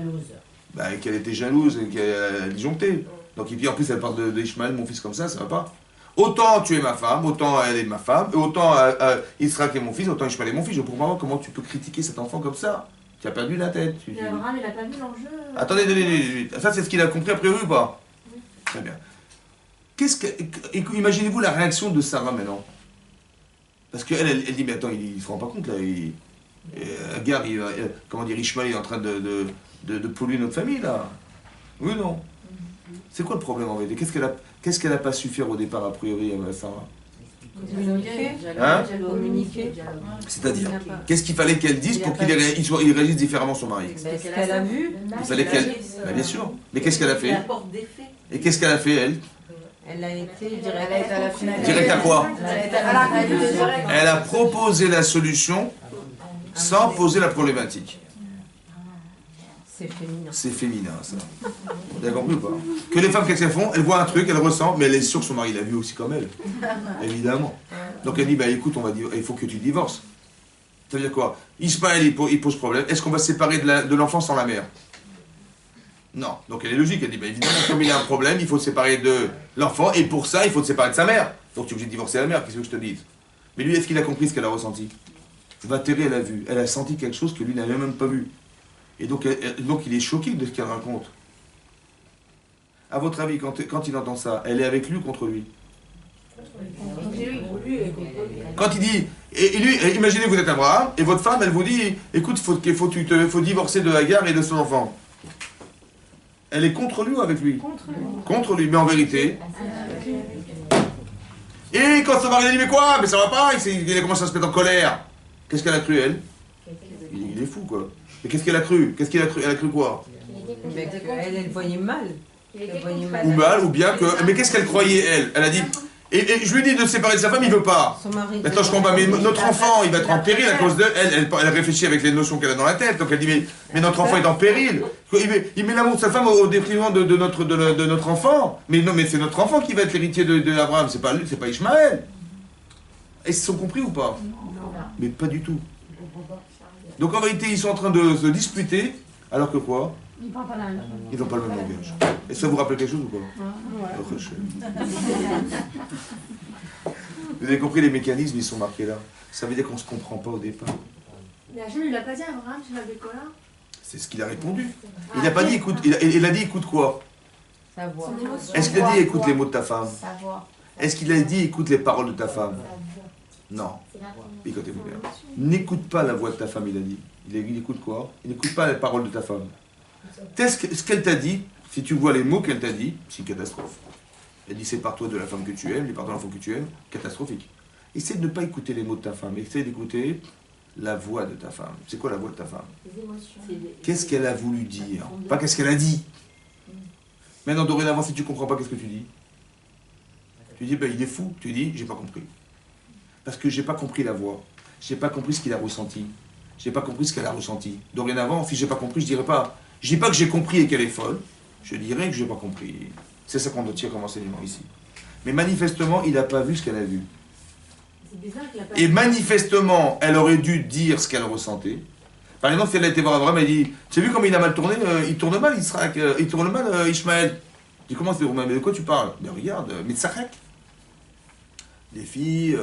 Qu'elle était jalouse et qu'elle a disjoncté. Donc, il dit, en plus, elle parle d'Ishmaël, mon fils, comme ça va pas. Autant tu es ma femme, autant elle est ma femme, et autant Israël est mon fils, autant Ishmaël est mon fils. Je ne comprends pas comment tu peux critiquer cet enfant comme ça. Tu as perdu la tête. Mais Abraham, il n'a pas vu l'enjeu. Attendez, ça c'est ce qu'il a compris a priori ou pas? Oui. Très bien. Imaginez-vous la réaction de Sarah maintenant. Parce qu'elle dit, mais attends, il ne se rend pas compte là. Agar, comment dire, Ishmaël est en train de polluer notre famille là. Oui ou non? C'est quoi le problème en vérité? Qu'est-ce qu'elle a pas su faire au départ a priori, Sarah? Hein? Communiquer. C'est-à-dire, qu'est-ce qu'il fallait qu'elle dise pour qu'il réagisse différemment son mari? Est-ce qu'elle a vu? Il fallait qu'elle... Ben, bien sûr. Mais qu'est-ce qu'elle a fait? La porte des faits. Et qu'est-ce qu'elle a fait, elle? Elle a été direct à la finale. Direct à quoi? Elle Elle a proposé la solution sans poser la problématique. C'est féminin. C'est féminin, ça. Vous avez compris ou pas? Que les femmes, qu'est-ce qu'elles font? Elles voient un truc, elles ressentent, mais elle est sûre que son mari l'a vu aussi comme elle. Évidemment. Donc elle dit, bah écoute, il faut que tu divorces. Ça veut dire quoi? Ismaël, il pose problème. Est-ce qu'on va se séparer de l'enfant sans la mère? Non. Donc elle est logique. Elle dit, bah évidemment, comme il y a un problème, il faut se séparer de l'enfant, et pour ça, il faut se séparer de sa mère. Donc tu es obligé de divorcer la mère, qu'est-ce que je te dise? Mais lui, est-ce qu'il a compris ce qu'elle a ressenti? Valérie, elle a vu. Elle a senti quelque chose que lui n'avait même pas vu. Et donc il est choqué de ce qu'elle raconte. À votre avis, quand il entend ça, elle est avec lui ou contre lui? Quand il dit, et lui, imaginez vous êtes Abraham, et votre femme, elle vous dit, écoute, faut divorcer de Hagar et de son enfant. Elle est contre lui ou avec lui? Contre lui, mais en vérité. Et quand son mari a dit, mais quoi? Mais ça va pas, il a commencé à se mettre en colère. Qu'est-ce qu'elle a cru, elle? Il est fou, quoi. Mais qu'est-ce qu'elle a cru? Qu'est-ce qu'elle a cru? Elle a cru quoi? Elle voyait mal. Ou mal, ou bien que... Mais qu'est-ce qu'elle croyait, elle? Elle a dit... Et je lui dis de se séparer de sa femme, il veut pas. Maintenant je comprends, mais notre enfant, il va être en péril à cause de... Elle réfléchit avec les notions qu'elle a dans la tête, donc elle dit, mais notre enfant est en péril. Il met l'amour de sa femme au détriment de notre enfant. Mais non, mais c'est notre enfant qui va être l'héritier de Abraham, c'est pas Ishmaël. Est-ce qu'ils sont compris ou pas? Mais pas du tout. Donc en vérité, ils sont en train de se disputer, alors que quoi? Ils n'ont pas le même langage. Et ça vous rappelle quelque chose ou pas? Vous avez compris, les mécanismes, ils sont marqués là. Ça veut dire qu'on ne se comprend pas au départ. Mais Hachem, il n'a pas dit à Abraham, tu vas avec quoi là? C'est ce qu'il a répondu. Il n'a pas dit écoute, il a dit écoute quoi? Savoir. Est-ce qu'il a dit écoute les mots de ta femme? Est-ce qu'il a dit écoute les paroles de ta femme? Non. Écoutez-vous bien. N'écoute pas la voix de ta femme, il a dit. Il écoute quoi? Il n'écoute pas les paroles de ta femme. Ce qu'elle t'a dit, si tu vois les mots qu'elle t'a dit, c'est une catastrophe. Elle dit sépare-toi de la femme que tu aimes, sépare-toi de l'enfant que tu aimes, catastrophique. Essaie de ne pas écouter les mots de ta femme, essaie d'écouter la voix de ta femme. C'est quoi la voix de ta femme? Qu'est-ce qu'elle a voulu dire? Pas qu'est-ce qu'elle a dit. Maintenant, dorénavant, si tu ne comprends pas, qu'est-ce que tu dis? Tu dis, ben, il est fou. Tu dis, j'ai pas compris. Parce que j'ai pas compris la voix. J'ai pas compris ce qu'il a ressenti. J'ai pas compris ce qu'elle a ressenti. Dorénavant, si j'ai pas compris, je dirais pas. Je dis pas que j'ai compris et qu'elle est folle. Je dirais que j'ai pas compris. C'est ça qu'on doit tirer comme enseignement ici. Mais manifestement, il n'a pas vu ce qu'elle a vu. Et manifestement, elle aurait dû dire ce qu'elle ressentait. Par exemple, si elle a été voir Abraham, elle dit, tu as vu comment il a mal tourné? Il tourne mal, il tourne mal, Ishmaël. Je dis, comment c'est Romain? Mais de quoi tu parles? Ben regarde, Mitzarek. Les filles,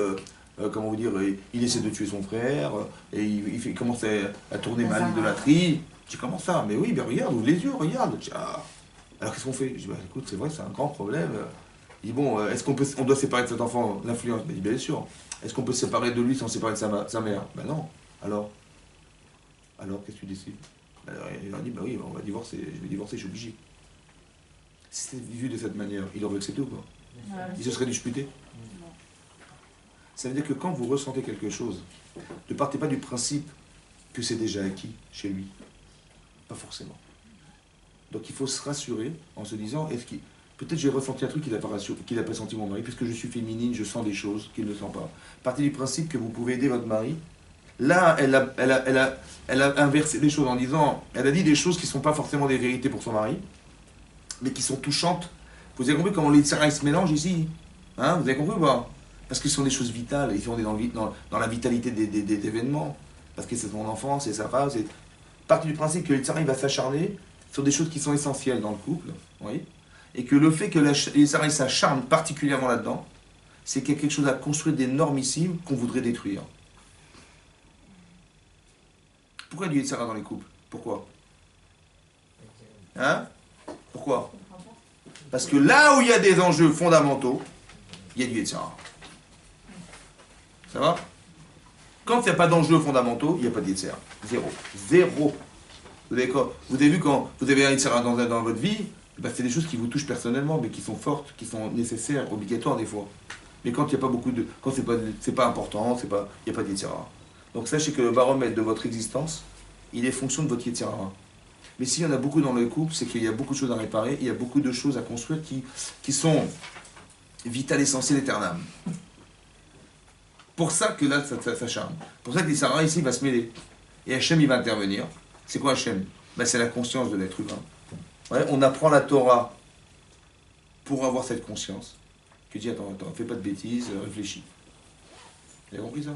comment vous dire, il essaie de tuer son frère, et il commence à tourner mal l'idolâtrie. Je dis, comment ça? Mais oui, ben regarde, ouvre les yeux, regarde. Je dis, ah. Alors qu'est-ce qu'on fait? Je dis, bah, écoute, c'est vrai, c'est un grand problème. Il dit, bon, est-ce qu'on doit séparer de cet enfant l'influence? Il dit, bien sûr. Est-ce qu'on peut se séparer de lui sans séparer de sa mère? Ben non. Alors, qu'est-ce que tu décides? Il a dit, bah oui, on va divorcer, je vais divorcer, je suis obligé. Si c'était vu de cette manière, il aurait accepté ou pas? Il se serait disputé? Ça veut dire que quand vous ressentez quelque chose, ne partez pas du principe que c'est déjà acquis chez lui. Pas forcément. Donc il faut se rassurer en se disant, peut-être j'ai ressenti un truc qu'il n'a pas senti mon mari, puisque je suis féminine, je sens des choses qu'il ne sent pas. Partez du principe que vous pouvez aider votre mari. Là, elle a inversé les choses en disant, elle a dit des choses qui ne sont pas forcément des vérités pour son mari, mais qui sont touchantes. Vous avez compris comment les tsarins se mélangent ici? Hein, vous avez compris ou pas? Parce que ce sont des choses vitales, ils sont dans la vitalité des événements. Parce que c'est son enfant, c'est sa femme, c'est... Partez du principe que les tsarins va s'acharner sur des choses qui sont essentielles dans le couple, oui, et que le fait que les tsarins s'acharnent particulièrement là-dedans, c'est qu'il y a quelque chose à construire d'énormissime qu'on voudrait détruire. Pourquoi il y a du Yetzirah dans les couples? Pourquoi? Hein? Pourquoi? Parce que là où il y a des enjeux fondamentaux, il y a du Yetzirah. Ça va? Quand il n'y a pas d'enjeux fondamentaux, il n'y a pas de Yetzirah. Zéro. Zéro. Vous avez vu quand vous avez un Yetzirah dans votre vie, ben c'est des choses qui vous touchent personnellement, mais qui sont fortes, qui sont nécessaires, obligatoires des fois. Mais quand il n'y a pas beaucoup de... Quand c'est pas important, il n'y a pas de Yetzirah. Donc sachez que le baromètre de votre existence, il est fonction de votre Yetzirah. Mais s'il y en a beaucoup dans le couple, c'est qu'il y a beaucoup de choses à réparer, il y a beaucoup de choses à construire qui sont vitales, essentielles, éternelles. Pour ça que là, ça charme. Pour ça que Yetzirah ici va se mêler. Et Hachem, il va intervenir. C'est quoi Hachem? Ben, c'est la conscience de l'être humain. Ouais, on apprend la Torah pour avoir cette conscience. Que dis, attends, fais pas de bêtises, réfléchis. Vous avez compris ça?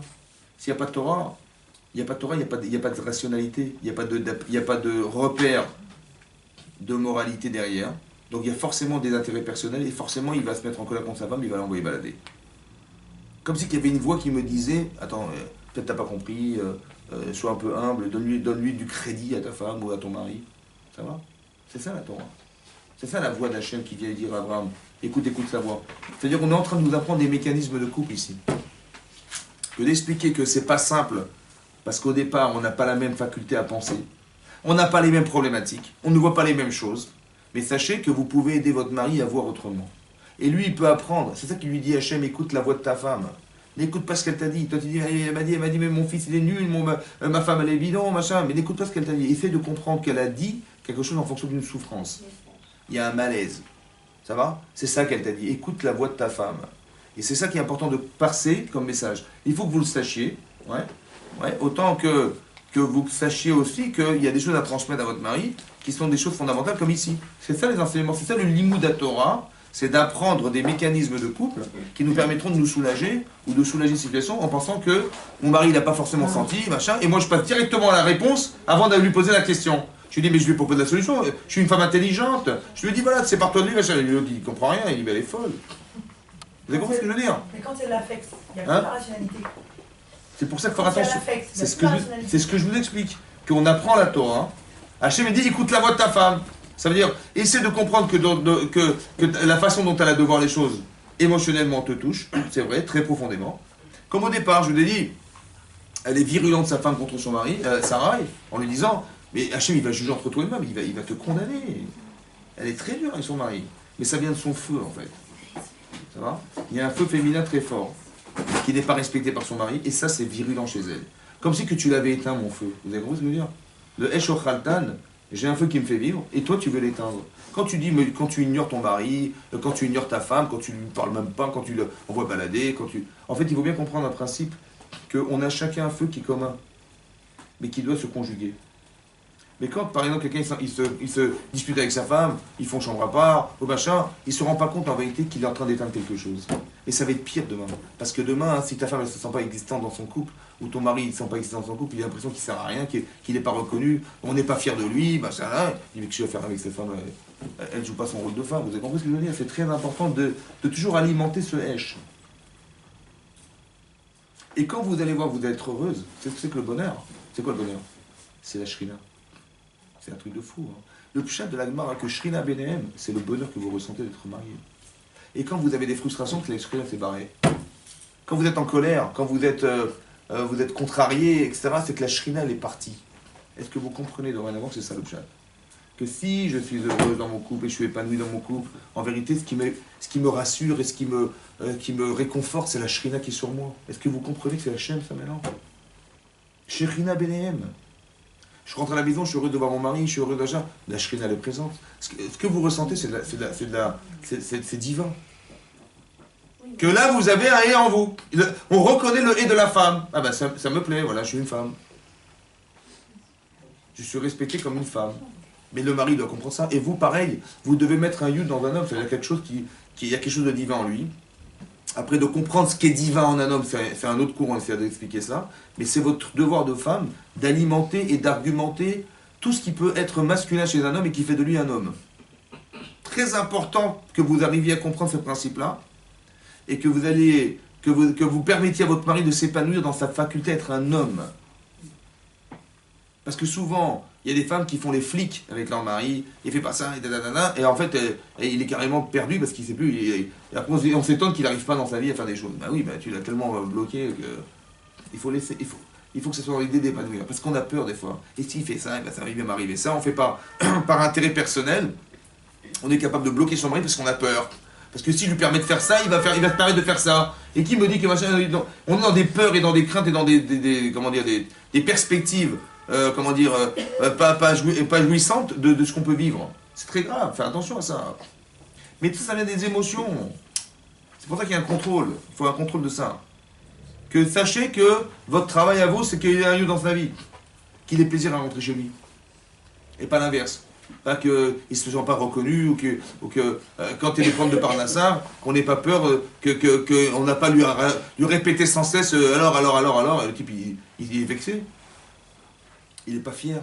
S'il n'y a pas de Torah, il n'y a pas de Torah, il n'y a pas de rationalité, il n'y a pas de repère de moralité derrière. Donc il y a forcément des intérêts personnels et forcément il va se mettre en colère contre sa femme, il va l'envoyer balader. Comme si il y avait une voix qui me disait, attends, peut-être t'as pas compris, sois un peu humble, donne-lui du crédit à ta femme ou à ton mari. Ça va? C'est ça la Torah. C'est ça la voix d'Hachem qui vient dire à Abraham, écoute sa voix. C'est-à-dire qu'on est en train de nous apprendre des mécanismes de couple ici. Que d'expliquer que c'est pas simple, parce qu'au départ, on n'a pas la même faculté à penser. On n'a pas les mêmes problématiques. On ne voit pas les mêmes choses. Mais sachez que vous pouvez aider votre mari à voir autrement. Et lui, il peut apprendre. C'est ça qui lui dit Hachem, écoute la voix de ta femme. N'écoute pas ce qu'elle t'a dit. Toi, tu dis, elle m'a dit, mais mon fils, il est nul, ma femme, elle est bidon, machin. Mais n'écoute pas ce qu'elle t'a dit. Essaie de comprendre qu'elle a dit quelque chose en fonction d'une souffrance. Il y a un malaise. Ça va? C'est ça qu'elle t'a dit. Écoute la voix de ta femme. Et c'est ça qui est important de passer comme message. Il faut que vous le sachiez. Ouais, autant que vous sachiez aussi qu'il y a des choses à transmettre à votre mari qui sont des choses fondamentales comme ici. C'est ça les enseignements. C'est ça le Limud Torah. C'est d'apprendre des mécanismes de couple qui nous permettront de nous soulager ou de soulager une situation en pensant que mon mari n'a pas forcément senti, machin, et moi je passe directement à la réponse avant de lui poser la question. Je lui dis, mais je lui propose la solution, je suis une femme intelligente. Je lui dis, voilà, c'est par toi de lui, machin. L'autre, il comprend rien, il dit, mais elle est folle. Vous avez compris ce que je veux dire? Mais quand il y a de l'affect, il n'y a plus de rationalité. C'est pour ça qu'il faut faire attention. C'est ce que je vous explique. Qu'on apprend la Torah. Hachem me dit, écoute la voix de ta femme. Ça veut dire, essaie de comprendre que la façon dont elle a de voir les choses émotionnellement te touche. C'est vrai, très profondément. Comme au départ, je vous ai dit, elle est virulente sa femme contre son mari, Sarah, en lui disant, mais Hachem il va juger entre toi et moi, il va te condamner. Elle est très dure avec son mari. Mais ça vient de son feu en fait. Ça va? Il y a un feu féminin très fort qui n'est pas respecté par son mari, et ça c'est virulent chez elle. Comme si que tu l'avais éteint mon feu. Vous avez compris ce que je veux dire? Le Esh Ochaltan, j'ai un feu qui me fait vivre, et toi tu veux l'éteindre. Quand tu ignores ton mari, quand tu ignores ta femme, quand tu lui parles même pas, quand tu l'envoies balader, En fait, il faut bien comprendre un principe, qu'on a chacun un feu qui est commun, mais qui doit se conjuguer. Mais quand, par exemple, quelqu'un il se dispute avec sa femme, ils font chambre à part, au machin, il ne se rend pas compte en vérité qu'il est en train d'éteindre quelque chose. Et ça va être pire demain. Parce que demain, si ta femme ne se sent pas existante dans son couple, ou ton mari ne se sent pas existant dans son couple, il a l'impression qu'il ne sert à rien, qu'il n'est pas reconnu, on n'est pas fier de lui, machin, il dit, mais qu'est-ce que je vais faire avec cette femme? Elle ne joue pas son rôle de femme. Vous avez compris ce que je veux dire? C'est très important de toujours alimenter ce Hesh. Et quand vous allez voir, vous allez être heureuse. C'est ce que c'est que le bonheur. C'est quoi le bonheur? C'est la Shrina. C'est un truc de fou. Hein. Le pshat de la Gemara, que Shrina Benehem, c'est le bonheur que vous ressentez d'être marié. Et quand vous avez des frustrations, que la Shrina s'est barrée. Quand vous êtes en colère, quand vous êtes contrarié, etc., c'est que la Shrina, elle est partie. Est-ce que vous comprenez dorénavant que c'est ça le pshat? Que si je suis heureuse dans mon couple et je suis épanoui dans mon couple, en vérité, ce qui me rassure et ce qui me réconforte, c'est la Shrina qui est sur moi. Est-ce que vous comprenez que c'est la Shem, ça maintenant? Shrina Benehem. Je rentre à la maison, je suis heureux de voir mon mari, je suis heureux d'achat. La Shrina, elle est présente. Ce que vous ressentez, c'est divin. Que là, vous avez un et en vous. On reconnaît le et de la femme. Ah ben, ça me plaît, voilà, je suis une femme. Je suis respecté comme une femme. Mais le mari doit comprendre ça. Et vous, pareil, vous devez mettre un yud dans un homme. Il y a quelque chose il y a quelque chose de divin en lui. Après, de comprendre ce qui est divin en un homme, c'est un autre cours, on essaie d'expliquer ça. Mais c'est votre devoir de femme d'alimenter et d'argumenter tout ce qui peut être masculin chez un homme et qui fait de lui un homme. Très important que vous arriviez à comprendre ce principe-là et que vous permettiez à votre mari de s'épanouir dans sa faculté à être un homme. Parce que souvent, il y a des femmes qui font les flics avec leur mari, il fait pas ça, et en fait, il est carrément perdu parce qu'il sait plus. Et après, on s'étonne qu'il n'arrive pas dans sa vie à faire des choses. Bah oui, tu l'as tellement bloqué que il faut que ce soit dans l'idée d'épanouir. Parce qu'on a peur des fois. Et s'il fait ça, ça va bien m'arriver. Ça, on fait pas par intérêt personnel. On est capable de bloquer son mari parce qu'on a peur. Parce que si je lui permets de faire ça, il va se permettre de faire ça. Et qui me dit que machin, on est dans des peurs et dans des craintes et dans des perspectives, pas jouissantes de ce qu'on peut vivre. C'est très grave, faire attention à ça. Mais tout ça vient des émotions. C'est pour ça qu'il y a un contrôle. Il faut un contrôle de ça. Que sachez que votre travail à vous, c'est qu'il ait un lieu dans sa vie. Qu'il ait plaisir à rentrer chez lui. Et pas l'inverse. Pas qu'il ne se sent pas reconnu ou que quand il est prendre de Parnassa, qu'on n'ait pas peur qu'on n'a pas lui répéter sans cesse alors. Le type, il est vexé. Il n'est pas fier.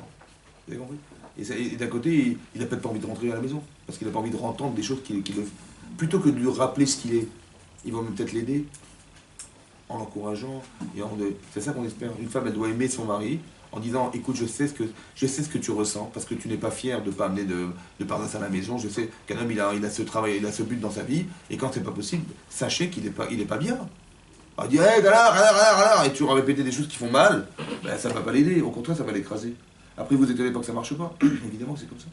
Vous avez compris? Et d'un côté, il n'a peut-être pas envie de rentrer à la maison. Parce qu'il n'a pas envie de entendre des choses plutôt que de lui rappeler ce qu'il est, il va peut-être l'aider en l'encourageant. C'est ça qu'on espère. Une femme, elle doit aimer son mari en disant, écoute, je sais ce que tu ressens, parce que tu n'es pas fier de ne pas amener de Parnasse à la maison. Je sais qu'un homme, il a ce travail, il a ce but dans sa vie, et quand c'est pas possible, sachez qu'il n'est pas bien. On dit, hey, alors, et tu vas répéter des choses qui font mal, ben, ça ne va pas l'aider, au contraire, ça va l'écraser. Après, vous étonnez pas que ça ne marche pas. Évidemment que c'est comme ça.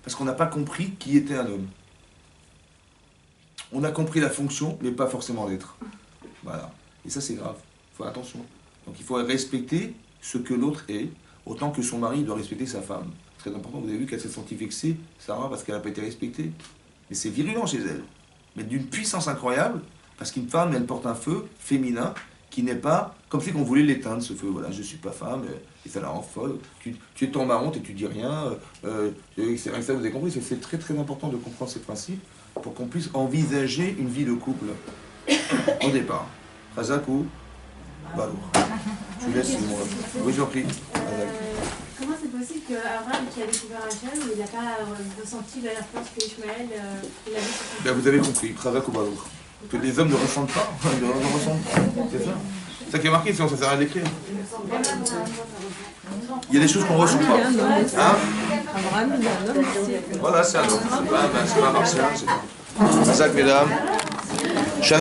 Parce qu'on n'a pas compris qui était un homme. On a compris la fonction, mais pas forcément l'être. Voilà. Et ça, c'est grave. Il faut faire attention. Donc, il faut respecter ce que l'autre est, autant que son mari doit respecter sa femme. Très important. Vous avez vu qu'elle s'est sentie vexée, Sarah, parce qu'elle n'a pas été respectée. Et c'est virulent chez elle. Mais d'une puissance incroyable, parce qu'une femme, elle porte un feu féminin qui n'est pas comme si on voulait l'éteindre, ce feu. Voilà, je ne suis pas femme, et ça la rend folle. Tu es tombé à honte et tu dis rien. C'est vrai que ça, vous avez compris. C'est très très important de comprendre ces principes pour qu'on puisse envisager une vie de couple au départ. Razak ou Balour. Je vous laisse. Oui, j'en prie. Comment c'est possible qu'Abraham, qui a découvert Hachem, il n'a pas ressenti la force que Ishmaël il avait sur son... Ben, vous avez compris, Razak ou Balour. Que les hommes ne ressentent pas. C'est ça. C'est ça qui est marqué, sinon ça sert à rien d'écrire. Il y a des choses qu'on ne ressent pas. Hein? Voilà, c'est un homme. C'est pas un martien. C'est ça, mesdames.